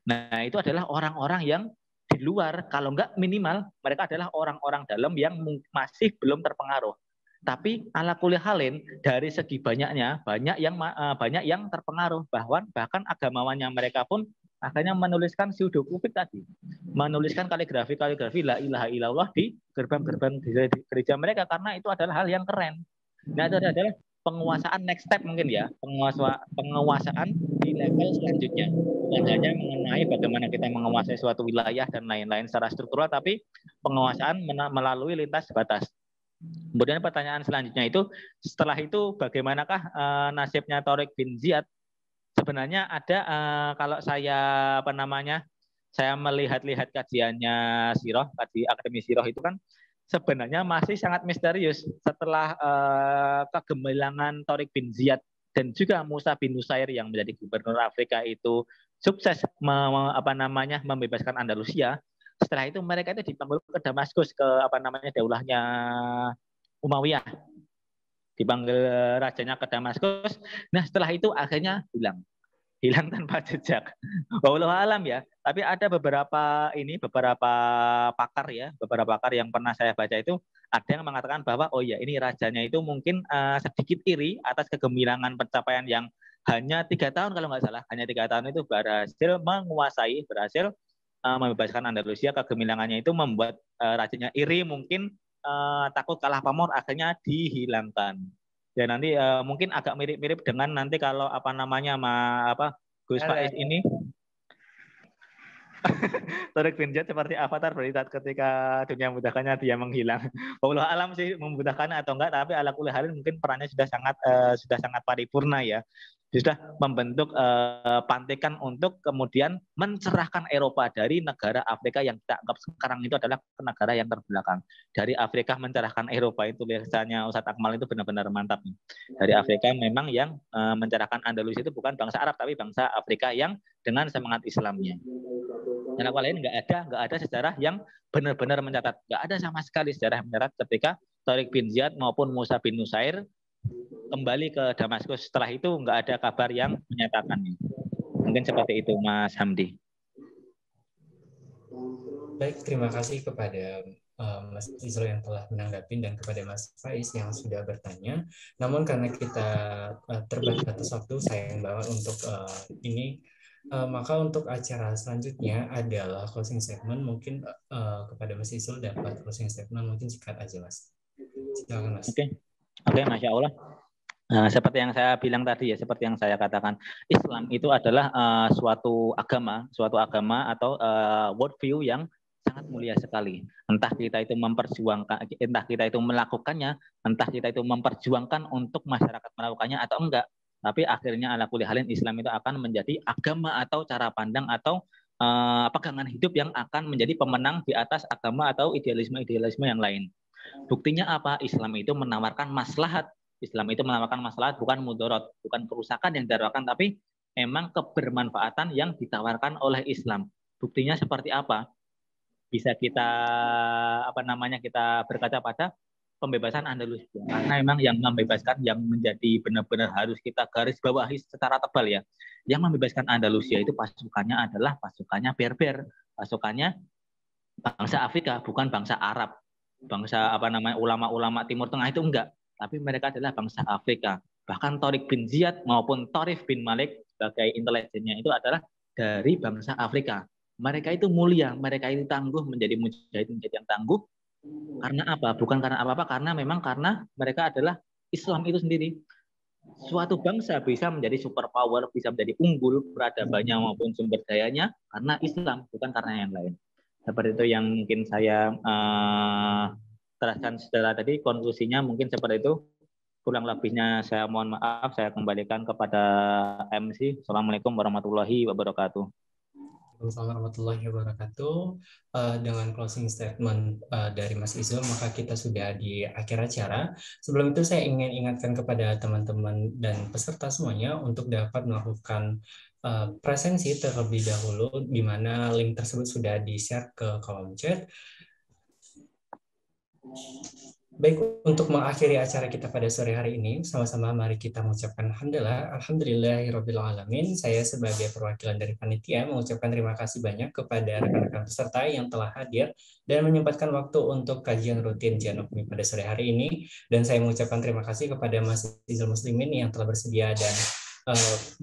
Nah, itu adalah orang-orang yang di luar, kalau enggak minimal mereka adalah orang-orang dalam yang masih belum terpengaruh. Tapi ala kulli halin dari segi banyak yang terpengaruh, bahkan agamawannya mereka pun akhirnya menuliskan pseudokupik tadi, menuliskan kaligrafi la ilaha illallah di gerbang-gerbang gereja mereka, karena itu adalah hal yang keren. Nah, itu adalah penguasaan next step mungkin ya, penguasaan di level selanjutnya, bukan hanya mengenai bagaimana kita menguasai suatu wilayah dan lain-lain secara struktural, tapi penguasaan melalui lintas batas. Kemudian pertanyaan selanjutnya itu, setelah itu bagaimanakah nasibnya Tariq bin Ziyad? Sebenarnya ada kalau saya saya melihat-lihat kajiannya Sirah, kaji Akademi Sirah itu kan sebenarnya masih sangat misterius. Setelah kegemilangan Tariq bin Ziyad dan juga Musa bin Nusair yang menjadi gubernur Afrika itu sukses membebaskan Andalusia, setelah itu mereka itu dipanggil ke Damaskus, ke daulahnya Umayyah, dipanggil rajanya ke Damaskus. Nah, setelah itu akhirnya hilang tanpa jejak. Wallahu alam ya. Tapi ada beberapa pakar yang pernah saya baca itu, ada yang mengatakan bahwa oh ya, ini rajanya itu mungkin sedikit iri atas kegemilangan pencapaian yang hanya 3 tahun kalau nggak salah, hanya 3 tahun itu berhasil membebaskan Andalusia. Kegemilangannya itu membuat rajanya iri, mungkin takut kalah pamor, akhirnya dihilangkan. Ya nanti mungkin agak mirip-mirip dengan nanti kalau Gus Faiz ini Tariq bin Ziyad seperti avatar saat ketika dunia memudahkannya dia menghilang. Wallahu alam sih memudahkannya atau enggak, tapi ala kulli halin mungkin perannya sudah sangat paripurna ya. Sudah membentuk pantikan untuk kemudian mencerahkan Eropa dari negara Afrika yang kita anggap sekarang itu adalah negara yang terbelakang. Dari Afrika mencerahkan Eropa, itu biasanya Ustadz Akmal itu benar-benar mantap nih. Dari Afrika memang yang mencerahkan Andalusia itu bukan bangsa Arab, tapi bangsa Afrika yang dengan semangat Islamnya. Dan apa lain nggak ada sejarah yang benar-benar mencatat, nggak ada sama sekali sejarah yang mencatat ketika Tariq bin Ziyad maupun Musa bin Nusair kembali ke Damaskus. Setelah itu nggak ada kabar yang menyatakannya. Mungkin seperti itu, Mas Hamdi. Baik, terima kasih kepada Mas Rizal yang telah menanggapi dan kepada Mas Faiz yang sudah bertanya. Namun karena kita terbatas waktu, sayang banget untuk ini. Maka untuk acara selanjutnya adalah closing statement. Mungkin kepada Mas Rizal dapat closing statement, mungkin singkat aja, Mas. Silakan, Mas. Oke, Masya Allah. Seperti yang saya bilang tadi ya, seperti yang saya katakan, Islam itu adalah suatu agama atau worldview yang sangat mulia sekali. Entah kita itu memperjuangkan, entah kita itu melakukannya, entah kita itu memperjuangkan untuk masyarakat melakukannya atau enggak. Tapi akhirnya ala kulli halin Islam itu akan menjadi agama atau cara pandang atau pegangan hidup yang akan menjadi pemenang di atas agama atau idealisme-idealisme yang lain. Buktinya apa? Islam itu menawarkan maslahat. Islam itu menawarkan maslahat, bukan mudarat, bukan kerusakan yang ditawarkan, tapi memang kebermanfaatan yang ditawarkan oleh Islam. Buktinya seperti apa? Bisa kita kita berkaca pada pembebasan Andalusia. Karena memang yang membebaskan, yang menjadi benar-benar harus kita garis bawahi secara tebal ya. Yang membebaskan Andalusia itu pasukannya adalah pasukannya Berber, pasukannya bangsa Afrika, bukan bangsa Arab. Bangsa ulama-ulama Timur Tengah itu enggak, tapi mereka adalah bangsa Afrika. Bahkan Tariq bin Ziyad maupun Tharif bin Malik sebagai intelijennya itu adalah dari bangsa Afrika. Mereka itu mulia, mereka itu tangguh, menjadi mujahid yang tangguh. Karena apa? Bukan karena apa-apa, karena memang karena mereka adalah Islam itu sendiri. Suatu bangsa bisa menjadi superpower, bisa menjadi unggul peradabannya maupun sumber dayanya karena Islam, bukan karena yang lain. Seperti itu yang mungkin saya teraskan setelah tadi. Konklusinya mungkin seperti itu. Kurang lebihnya saya mohon maaf. Saya kembalikan kepada MC. Assalamualaikum warahmatullahi wabarakatuh. Assalamualaikum warahmatullahi wabarakatuh. Dengan closing statement dari Mas Izul, maka kita sudah di akhir acara. Sebelum itu saya ingin ingatkan kepada teman-teman dan peserta semuanya untuk dapat melakukan presensi terlebih dahulu, di mana link tersebut sudah di-share ke kolom chat. Baik, untuk mengakhiri acara kita pada sore hari ini, sama-sama mari kita mengucapkan alhamdulillahirabbil alamin. Saya sebagai perwakilan dari panitia mengucapkan terima kasih banyak kepada rekan-rekan peserta yang telah hadir dan menyempatkan waktu untuk kajian rutin Janukmi pada sore hari ini. Dan saya mengucapkan terima kasih kepada Mas Izul Muslimin yang telah bersedia dan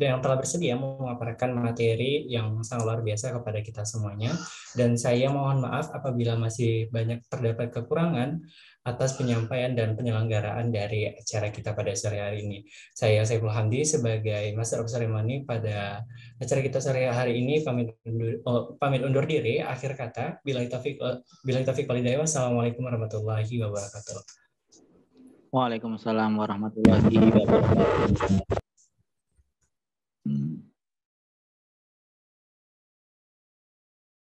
yang telah bersedia memaparkan materi yang sangat luar biasa kepada kita semuanya. Dan saya mohon maaf apabila masih banyak terdapat kekurangan atas penyampaian dan penyelenggaraan dari acara kita pada sore hari ini. Saya Saiful Hamdi sebagai Master of Ceremony pada acara kita sore hari ini pamit undur diri. Akhir kata, billahi taufiq walhidayah. Wassalamualaikum warahmatullahi wabarakatuh. Waalaikumsalam warahmatullahi wabarakatuh.